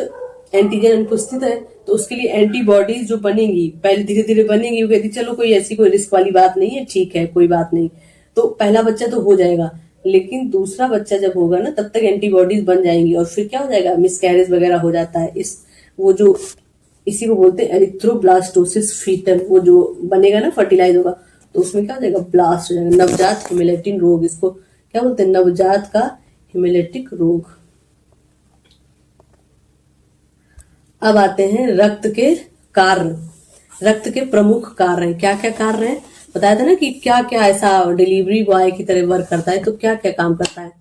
एंटीजन अनुपस्थित है, तो उसके लिए एंटीबॉडीज जो बनेंगी पहले धीरे धीरे बनेंगी, वो कहती चलो कोई ऐसी कोई रिस्क वाली बात नहीं है, ठीक है कोई बात नहीं, तो पहला बच्चा तो हो जाएगा। लेकिन दूसरा बच्चा जब होगा ना तब तक एंटीबॉडीज बन जाएंगी और फिर क्या हो जाएगा, मिसकैरेज वगैरह हो जाता है। इस वो जो इसी को बोलते हैं एरिथ्रोब्लास्टोसिस फीटल, वो जो बनेगा ना फर्टिलाइज होगा तो उसमें क्या हो जाएगा, ब्लास्ट हो जाएगा। नवजात हिमेलेटिन रोग, इसको क्या बोलते हैं, नवजात का हिमेलेटिक रोग। अब आते हैं रक्त के कार्य, रक्त के प्रमुख कार्य हैं। क्या क्या कार्य हैं, बताया था ना कि क्या क्या ऐसा डिलीवरी बॉय की तरह वर्क करता है, तो क्या क्या काम करता है।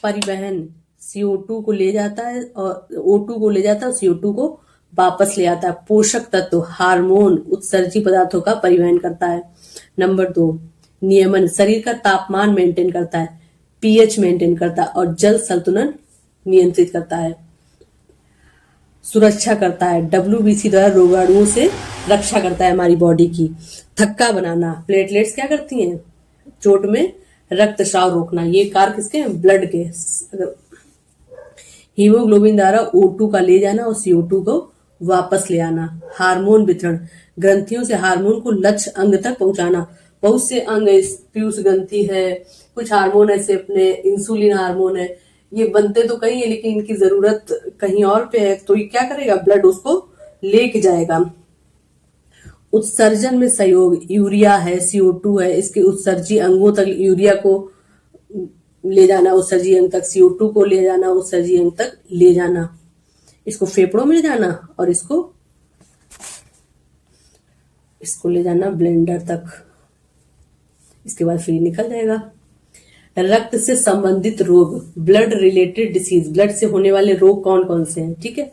परिवहन, CO2 को ले जाता है और O2 को ले जाता है और CO2 को वापस ले आता है। पोषक तत्व, हार्मोन, उत्सर्जी पदार्थों का परिवहन करता है। नंबर 2, नियमन, शरीर का तापमान मेंटेन करता है, pH मेंटेन करता है और जल संतुलन नियंत्रित करता है। सुरक्षा करता है, WBC द्वारा रोगाणुओं से रक्षा करता है हमारी बॉडी की। थक्का बनाना, प्लेटलेट्स क्या करती हैं, चोट में रक्तस्राव रोकना, ये कार्य किसके हैं, ब्लड के। हीमोग्लोबिन द्वारा O2 का ले जाना और CO2 को वापस ले आना। हार्मोन वितरण, ग्रंथियों से हार्मोन को लक्ष्य अंग तक पहुंचाना। बहुत से अंग, पीयूष ग्रंथि है, कुछ हार्मोन ऐसे अपने इंसुलिन हार्मोन है, ये बनते तो कहीं है लेकिन इनकी जरूरत कहीं और पे है, तो ये क्या करेगा, ब्लड उसको लेके जाएगा। उत्सर्जन में सहयोग, यूरिया है, CO2 है, इसके उत्सर्जी अंगों तक यूरिया को ले जाना, उत्सर्जी अंग तक CO2 को ले जाना, उत्सर्जी अंग तक ले जाना, इसको फेफड़ों में ले जाना और इसको ले जाना ब्लेंडर तक, इसके बाद फिर निकल जाएगा। रक्त से संबंधित रोग, ब्लड रिलेटेड डिसीज, ब्लड से होने वाले रोग कौन कौन से हैं, ठीक है।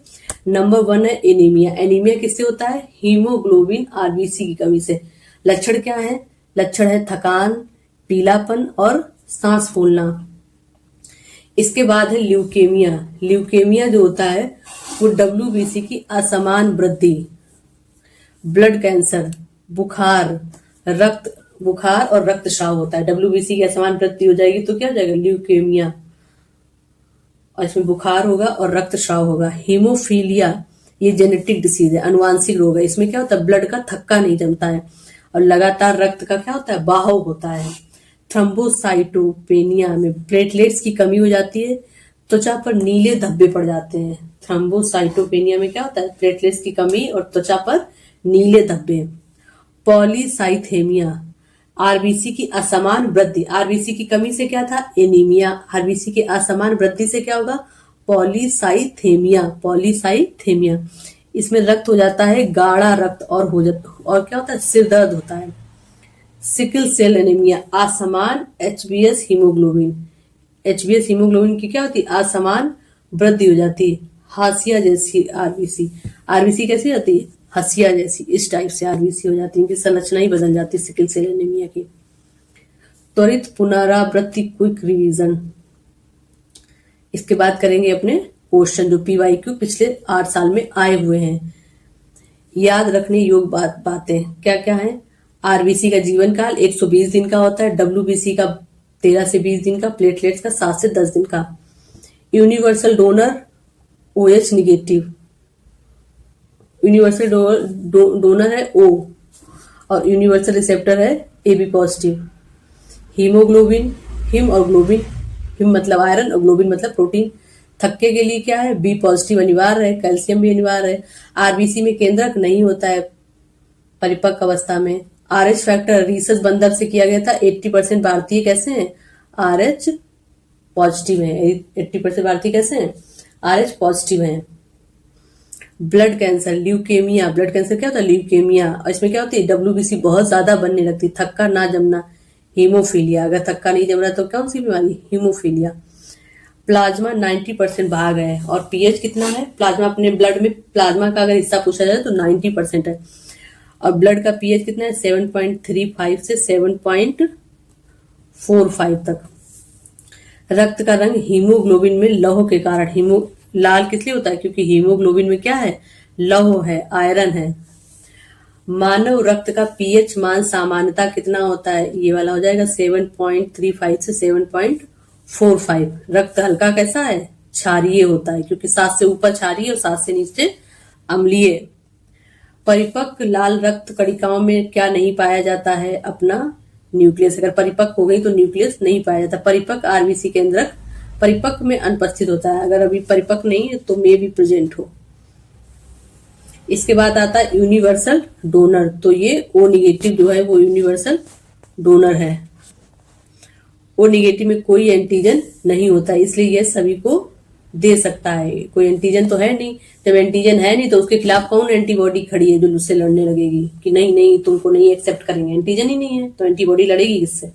नंबर 1 है एनीमिया। एनीमिया किससे होता है, हीमोग्लोबिन आरबीसी की कमी से। लक्षण क्या है, लक्षण है थकान, पीलापन और सांस फूलना। इसके बाद है ल्यूकेमिया। ल्यूकेमिया जो होता है वो WBC की असमान वृद्धि, ब्लड कैंसर, बुखार, बुखार और रक्तस्राव होता है। WBC की असमान वृद्धि हो जाएगी तो क्या हो जाएगा, ल्यूकेमिया, और इसमें बुखार होगा और रक्तस्राव होगा। हीमोफीलिया, ये जेनेटिक डिसीज है, अनुवांशिक रोग है, इसमें क्या होता है, ब्लड का थक्का नहीं जमता है और लगातार रक्त का क्या होता है, बहाव होता है। थ्रम्बोसाइटोपेनिया में प्लेटलेट्स की कमी हो जाती है, त्वचा पर नीले धब्बे पड़ जाते हैं। थ्रम्बोसाइटोपेनिया में क्या होता है, प्लेटलेट्स की कमी और त्वचा पर नीले धब्बे। पॉलीसाइथेमिया, आरबीसी की असमान वृद्धि, आरबीसी की कमी से क्या था, एनीमिया, आरबीसी की असमान वृद्धि से क्या होगा, पॉलीसाइथेमिया। पॉलीसाइथेमिया, इसमें रक्त हो जाता है गाढ़ा रक्त और और क्या होता है, सिर दर्द होता है। सिकल सेल एनीमिया, असमान HbS हीमोग्लोबिन, HbS हीमोग्लोबिन की क्या होती है, असमान वृद्धि हो जाती है। हाशिया जैसी आरबीसी, आरबीसी कैसी होती है, हसिया जैसी, इस टाइप से आरबीसी हो जाती है, इनकी संरचना ही बदल जाती है सिकल सेल एनीमिया की। त्वरित पुनरावृत्ति, क्विक रिवीजन, इसके बाद करेंगे अपने क्वेश्चन जो PYQ पिछले 8 साल में आए हुए हैं। याद रखने योग्य बातें क्या क्या है, आरबीसी का जीवन काल 120 दिन का होता है, डब्ल्यूबीसी का 13 से 20 दिन का, प्लेटलेट्स का 7 से 10 दिन का। Universal donor OH negative, universal donor है O और यूनिवर्सल रिसेप्टर है AB पॉजिटिव। हीमोग्लोबिन, हिम और ग्लोबिन, हिम मतलब आयरन और ग्लोबिन मतलब प्रोटीन। थक्के के लिए क्या है? B पॉजिटिव अनिवार्य है, कैल्शियम भी अनिवार्य है। आरबीसी में केंद्रक नहीं होता है परिपक्व अवस्था में। RH फैक्टर रिसर्च बंदर से किया गया था। 80% भारतीय कैसे हैं? RH पॉजिटिव है। 80% भारतीय कैसे हैं? RH पॉजिटिव है। Blood cancer, leukaemia, blood cancer क्या होता है? ल्यूकेमिया। और इसमें क्या होती है? WBC बहुत ज्यादा बनने लगती, थक्का ना जमना, हीमोफीलिया। अगर थक्का नहीं जम रहा तो कौन सी बीमारी? हीमोफीलिया। प्लाज्मा 90% भाग है और पीएच कितना है? प्लाज्मा अपने ब्लड में प्लाज्मा का अगर हिस्सा पूछा जाए तो 90% है और ब्लड का पीएच कितना है? 7.35 से 7.45 तक। रक्त का रंग हीमोग्लोबिन में लौह के कारण लाल किस लिए होता है? क्योंकि हीमोग्लोबिन में क्या है? लौह है, आयरन है। मानव रक्त का पीएच मान सामान्यता कितना होता है? ये वाला हो जाएगा 7.35 से 7.45। रक्त हल्का कैसा है? क्षारीय होता है क्योंकि 7 से ऊपर क्षारीय और 7 से नीचे अम्लीय। परिपक्व लाल रक्त कणिकाओं में क्या नहीं पाया जाता है? अपना न्यूक्लियस। अगर परिपक्व हो गई तो न्यूक्लियस नहीं पाया जाता। परिपक्व आरबीसी केंद्रक परिपक्व में अनुपस्थित होता है, अगर अभी परिपक्व नहीं है तो मे भी प्रेजेंट हो। इसके बाद आता है यूनिवर्सल डोनर, तो ये O निगेटिव जो है वो यूनिवर्सल डोनर है। O निगेटिव में कोई एंटीजन नहीं होता है, इसलिए यह सभी को दे सकता है। कोई एंटीजन तो है नहीं, जब एंटीजन है नहीं तो उसके खिलाफ कौन एंटीबॉडी खड़ी है जो उससे लड़ने लगेगी कि नहीं नहीं तुमको नहीं एक्सेप्ट करेंगे? एंटीजन ही नहीं है तो एंटीबॉडी लड़ेगी किससे?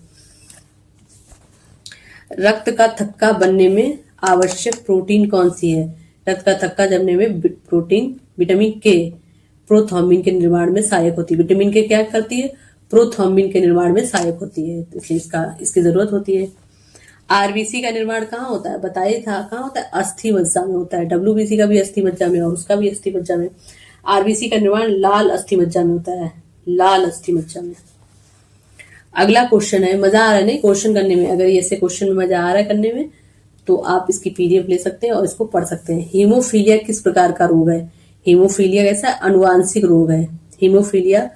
रक्त का थक्का बनने में आवश्यक प्रोटीन कौन सी है? रक्त का थक्का जमने में प्रोटीन विटामिन के प्रोथ्रोम्बिन के निर्माण में सहायक होती है। विटामिन के क्या करती है? प्रोथ्रोम्बिन के निर्माण में सहायक होती है, इसलिए इसकी जरूरत होती है। आरबीसी का निर्माण कहाँ होता है? बताया था कहाँ होता है? अस्थि मज्जा में होता है। डब्ल्यूबीसी का भी अस्थि मज्जा में और उसका भी अस्थि मज्जा में। आरबीसी का निर्माण लाल अस्थि मज्जा में होता है, लाल अस्थि मज्जा में। अगला क्वेश्चन है, मजा आ रहा है नहीं क्वेश्चन करने में? अगर ऐसे क्वेश्चन में मजा आ रहा है करने में तो आप इसकी पीडीएफ ले सकते हैं और इसको पढ़ सकते हैं। हीमोफीलिया किस प्रकार का रोग है? हीमोफीलिया कैसा? अनुवांशिक रोग है। हीमोफीलिया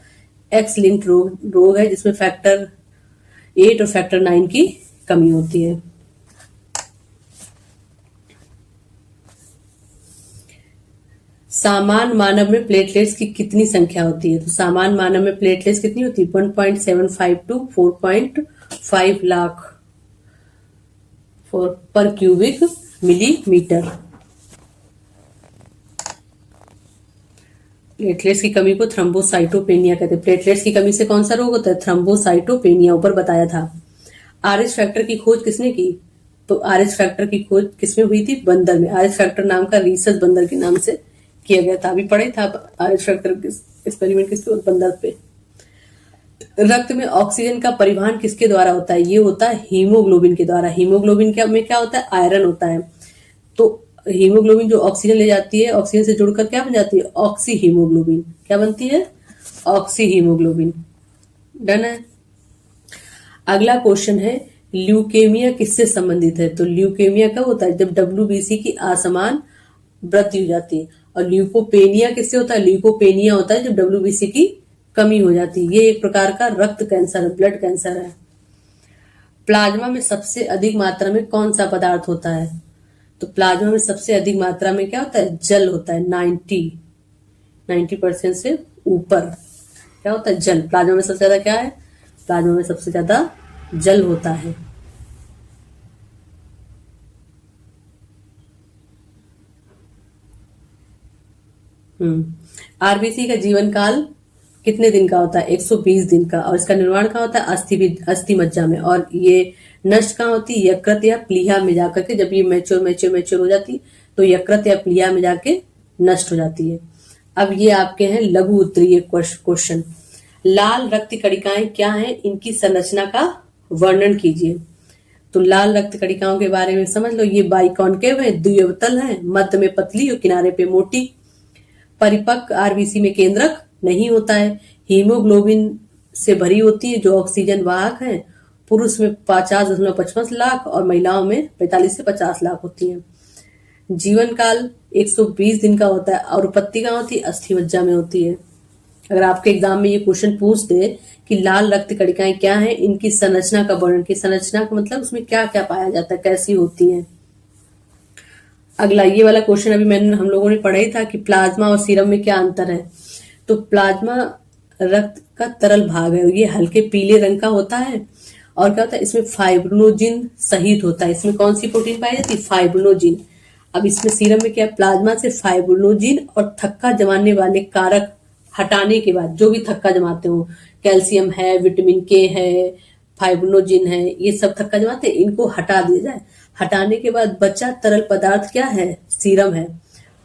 एक्स लिंक्ड रोग है जिसमें फैक्टर 8 और फैक्टर 9 की कमी होती है। सामान्य मानव में प्लेटलेट्स की कितनी संख्या होती है? तो सामान्य मानव में प्लेटलेट्स कितनी होती है? 1.75 टू 4.5 लाख पर क्यूबिक मिलीमीटर। प्लेटलेट्स की कमी को थ्रम्बोसाइटोपेनिया कहते हैं। प्लेटलेट्स की कमी से कौन सा रोग होता है? थ्रम्बोसाइटोपेनिया, ऊपर बताया था। आरएच फैक्टर की खोज किसने की? तो आरएच फैक्टर की खोज किसमें हुई थी? बंदर में। आरएच फैक्टर नाम का रिसर्च बंदर के नाम से किया गया था। अभी पढ़े था आरएच फैक्टर एक्सपेरिमेंट किसके? बंदर पे। रक्त में ऑक्सीजन का परिवहन किसके द्वारा होता है? ये होता है हीमोग्लोबिन के द्वारा। हीमोग्लोबिन में क्या होता है? आयरन होता है। तो हीमोग्लोबिन जो ऑक्सीजन ले जाती है, ऑक्सीजन से जुड़कर क्या बन जाती है? Oxy haemoglobin. क्या बनती है? Oxy haemoglobin. डन है। अगला क्वेश्चन है, ल्यूकेमिया किससे संबंधित है? तो ल्यूकेमिया कब होता है? जब डब्ल्यूबीसी की असमान वृद्धि हो जाती है। और ल्यूकोपेनिया किससे होता है? ल्यूकोपेनिया होता है जब डब्ल्यूबीसी की कमी हो जाती है। ये एक प्रकार का रक्त कैंसर है, ब्लड कैंसर है। प्लाज्मा में सबसे अधिक मात्रा में कौन सा पदार्थ होता है? तो प्लाज्मा में सबसे अधिक मात्रा में क्या होता है? जल होता है। 90% से ऊपर क्या होता है? जल। प्लाज्मा में सबसे ज्यादा क्या है? प्लाज्मा में सबसे ज्यादा जल होता है। आरबीसी का जीवन काल कितने दिन का होता है? 120 दिन का। और इसका निर्माण कहाँ होता है? अस्थि मज्जा में। और ये नष्ट कहाँ होती है? यकृत या प्लीहा में जाकर के। जब ये मैच्योर हो जाती तो यकृत या प्लीहा में जाके नष्ट हो जाती है। अब ये आपके हैं लघु उत्तरीय क्वेश्चन। लाल रक्त कणिकाएं क्या हैं? इनकी संरचना का वर्णन कीजिए। तो लाल रक्त कणिकाओं के बारे में समझ लो। ये बाइकॉन्केव है, द्विअवतल है, मध्य में पतली और किनारे पे मोटी। परिपक्व आरबीसी में केंद्रक नहीं होता है। हीमोग्लोबिन से भरी होती है जो ऑक्सीजन वाहक है। पुरुष में 50.55 लाख और महिलाओं में 45 से 50 लाख होती हैं। जीवन काल 120 दिन का होता है और उत्पत्ति कहाँ होती है? अस्थि मज्जा में होती है। अगर आपके एग्जाम में ये क्वेश्चन पूछ दे कि लाल रक्त कणिकाएं क्या हैं, इनकी संरचना का वर्णन, की संरचना का मतलब उसमें क्या क्या पाया जाता है, कैसी होती हैं। अगला ये वाला क्वेश्चन अभी हम लोगों ने पढ़ा ही था कि प्लाज्मा और सीरम में क्या अंतर है। तो प्लाज्मा रक्त का तरल भाग है, ये हल्के पीले रंग का होता है और क्या होता है, इसमें फाइब्रिनोजिन सहित होता है। इसमें कौन सी प्रोटीन पाई जाती है? फाइब्रिनोजिन। अब इसमें सीरम में क्या है? प्लाज्मा से फाइब्रिनोजिन और थक्का जमाने वाले कारक हटाने के बाद, जो भी थक्का जमाते हो, कैल्शियम है, विटामिन के है, फाइब्रिनोजिन है, ये सब थक्का जमाते हैं, इनको हटा दिया जाए। हटाने के बाद बचा तरल पदार्थ क्या है? सीरम है।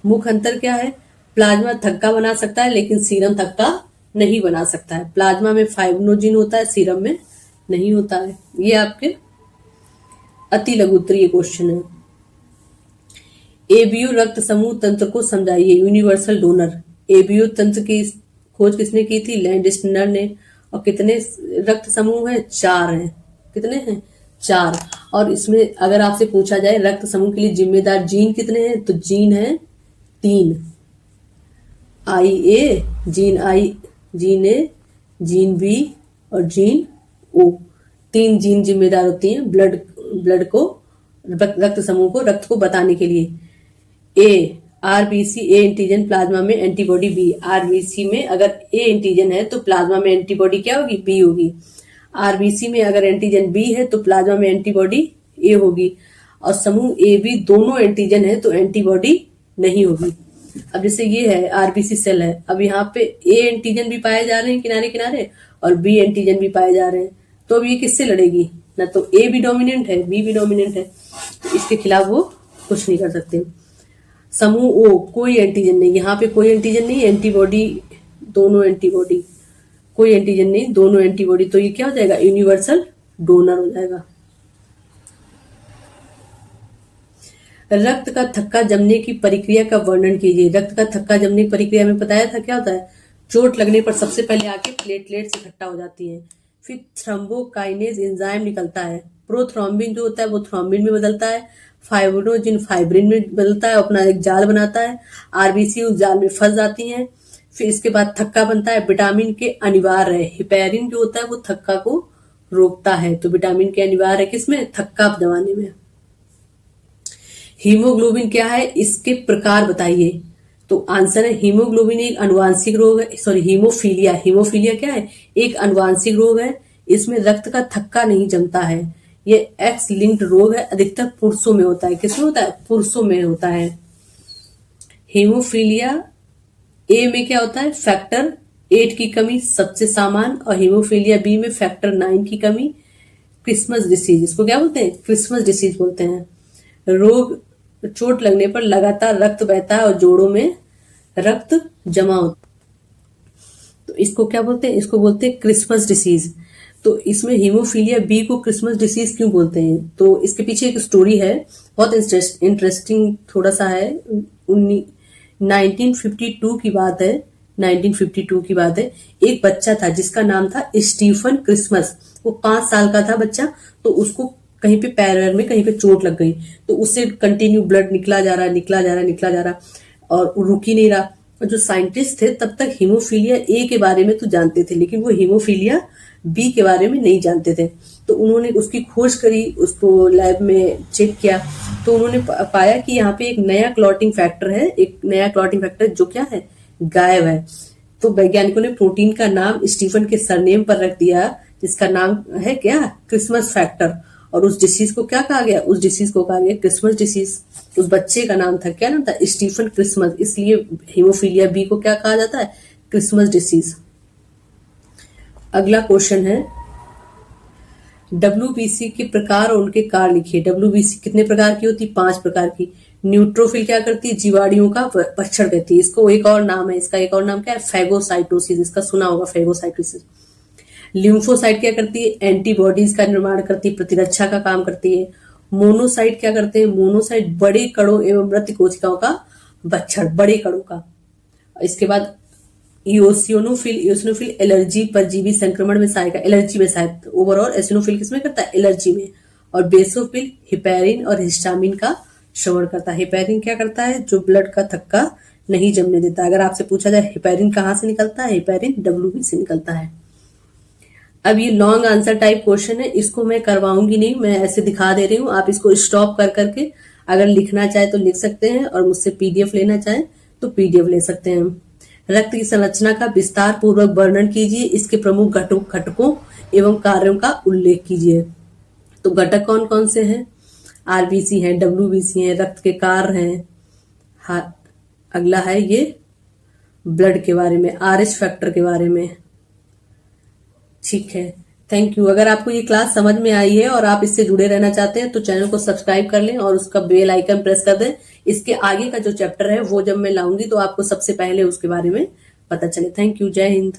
मुख्य अंतर क्या है? प्लाज्मा थक्का बना सकता है लेकिन सीरम थक्का नहीं बना सकता है। प्लाज्मा में फाइब्रिनोजिन होता है, सीरम में नहीं होता है। ये आपके अति लघु उत्तरीय क्वेश्चन है। एबीओ रक्त समूह तंत्र को समझाइए। Universal donor. एबीओ तंत्र की खोज किसने की थी? लैंडस्टर ने। और कितने रक्त समूह हैं? 4 हैं। कितने हैं? 4। और इसमें अगर आपसे पूछा जाए रक्त समूह के लिए जिम्मेदार जीन कितने हैं, तो जीन है 3। I A, gene I, gene A, gene B और जीन ओ। 3 जीन जिम्मेदार होती हैं ब्लड को, रक्त समूह को, रक्त को बताने के लिए। ए आरबीसी, ए एंटीजन, प्लाज्मा में एंटीबॉडी बी। आरबीसी में अगर ए एंटीजन है तो प्लाज्मा में एंटीबॉडी क्या होगी? बी होगी। आरबीसी में अगर एंटीजन बी है तो प्लाज्मा में एंटीबॉडी ए होगी। और समूह ए बी दोनों एंटीजन है तो एंटीबॉडी नहीं होगी। अब जैसे ये है आरबीसी सेल है, अब यहाँ पे ए एंटीजन भी पाए जा रहे हैं किनारे किनारे और बी एंटीजन भी पाए जा रहे हैं, तो अब ये किससे लड़ेगी? ना तो ए भी डोमिनेंट है, बी भी डोमिनेंट है, तो इसके खिलाफ वो कुछ नहीं कर सकते। समूह ओ कोई एंटीजन नहीं, यहाँ पे कोई एंटीजन नहीं, एंटीबॉडी, दोनों एंटीबॉडी, कोई एंटीजन नहीं, दोनों एंटीबॉडी, तो ये क्या हो जाएगा? यूनिवर्सल डोनर हो जाएगा। रक्त का थक्का जमने की प्रक्रिया का वर्णन कीजिए। रक्त का थक्का जमने की प्रक्रिया में बताया था क्या होता है? चोट लगने पर सबसे पहले आके प्लेटलेट्स इकट्ठा हो जाती हैं, फिर थ्रोम्बोकाइनेज एंजाइम निकलता है, प्रोथ्रोम्बिन जो होता है वो थ्रोम्बिन में बदलता है, फाइब्रिनोजिन फाइब्रिन में बदलता है, अपना एक जाल बनाता है, आरबीसी उस जाल में फंस जाती हैं। फिर इसके बाद थक्का बनता है। विटामिन के अनिवार्य है, हिपेरिन जो होता है वो थक्का को रोकता है, तो विटामिन के अनिवार्य है किसमें? थक्का जमाने में। हीमोग्लोबिन क्या है? इसके प्रकार बताइए। तो आंसर है हीमोग्लोबिन एक अनुवांशिक रोग है, सॉरी हीमोफीलिया। हीमोफीलिया क्या है? एक अनुवांशिक रोग है। इसमें रक्त का थक्का नहीं जमता है। ये एक्स लिंक्ड रोग है, अधिकतर पुरुषों में होता है। किसमें होता है? पुरुषों में होता है। हीमोफीलिया ए में क्या होता है? फैक्टर 8 की कमी सबसे सामान्य, और हीमोफीलिया बी में फैक्टर 9 की कमी। क्रिसमस डिसीज, इसको क्या बोलते हैं? क्रिसमस डिसीज बोलते हैं। रोग चोट लगने पर लगातार रक्त बहता है और जोड़ों में रक्त जमा होता है, तो इसको क्या बोलते हैं? इसको बोलते हैं क्रिसमस डिसीज। तो इसमें हीमोफीलिया बी को क्रिसमस डिसीज क्यों बोलते हैं? तो इसके पीछे एक स्टोरी है, बहुत इंटरेस्टिंग थोड़ा सा है। 1952 की बात है। 1952 की बात है। एक बच्चा था जिसका नाम था स्टीफन क्रिसमस। वो 5 साल का था बच्चा, तो उसको कहीं पे पैर में कहीं पे चोट लग गई, तो उससे कंटिन्यू ब्लड निकला जा रहा और रुक ही नहीं रहा। और जो साइंटिस्ट थे तब तक हीमोफीलिया ए के बारे में तो जानते थे, लेकिन वो हीमोफीलिया बी के बारे में नहीं जानते थे। तो उन्होंने उसकी खोज करी, उसको लैब में चेक किया, तो उन्होंने पाया कि यहाँ पे एक नया क्लॉटिंग फैक्टर है, एक नया क्लॉटिंग फैक्टर जो क्या है? गायब है। तो वैज्ञानिकों ने प्रोटीन का नाम स्टीफन के सरनेम पर रख दिया, जिसका नाम है क्या? Christmas factor. और उस डिसीज को क्या कहा गया? उस डिसीज को कहा गया क्रिसमस डिसीज। उस बच्चे का नाम था, क्या नाम था? Stephen Christmas. इसलिए हीमोफीलिया बी को क्या कहा जाता है? Christmas disease. अगला क्वेश्चन है, डब्ल्यूबीसी के प्रकार और उनके कार्य लिखिए। डब्ल्यूबीसी कितने प्रकार की होती? 5 प्रकार की। न्यूट्रोफिल क्या करती है? जीवाणुओं का भक्षण करती है। इसको एक और नाम है, इसका एक और नाम क्या है? फैगोसाइटोसिस। इसका सुना होगा, फैगोसाइटोसिस। लिम्फोसाइट क्या करती है? एंटीबॉडीज का निर्माण करती है, प्रतिरक्षा का काम करती है। मोनोसाइट क्या करते हैं? मोनोसाइट बड़े कणों एवं मृत कोशिकाओं का भक्षण, बड़े कणों का। इसके बाद इयोसिनोफिल एलर्जी परजीवी संक्रमण में सहायक, एलर्जी में सहायक। ओवरऑल एसिनोफिल किसमें करता है? एलर्जी में। और बेसोफिल हिपैरिन और हिस्टामिन का श्रवण करता है। हिपैरिन क्या करता है? जो ब्लड का थक्का नहीं जमने देता। अगर आपसे पूछा जाए हिपैरिन कहाँ से निकलता है, हिपैरिन डब्ल्यूबी से निकलता है। अब ये लॉन्ग आंसर टाइप क्वेश्चन है, इसको मैं करवाऊंगी नहीं, मैं ऐसे दिखा दे रही हूँ। आप इसको स्टॉप कर करके अगर लिखना चाहे तो लिख सकते हैं, और मुझसे पीडीएफ लेना चाहे तो पीडीएफ ले सकते हैं। रक्त की संरचना का विस्तार पूर्वक वर्णन कीजिए, इसके प्रमुख घटकों एवं कार्यों का उल्लेख कीजिए। तो घटक कौन कौन से हैं? आरबीसी हैं, डब्ल्यूबीसी हैं, रक्त के कार्य हैं। अगला है ये ब्लड के बारे में, आरएच फैक्टर के बारे में। ठीक है, थैंक यू। अगर आपको ये क्लास समझ में आई है और आप इससे जुड़े रहना चाहते हैं तो चैनल को सब्सक्राइब कर लें और उसका बेल आइकन प्रेस कर दें। इसके आगे का जो चैप्टर है वो जब मैं लाऊंगी तो आपको सबसे पहले उसके बारे में पता चले। थैंक यू, जय हिंद।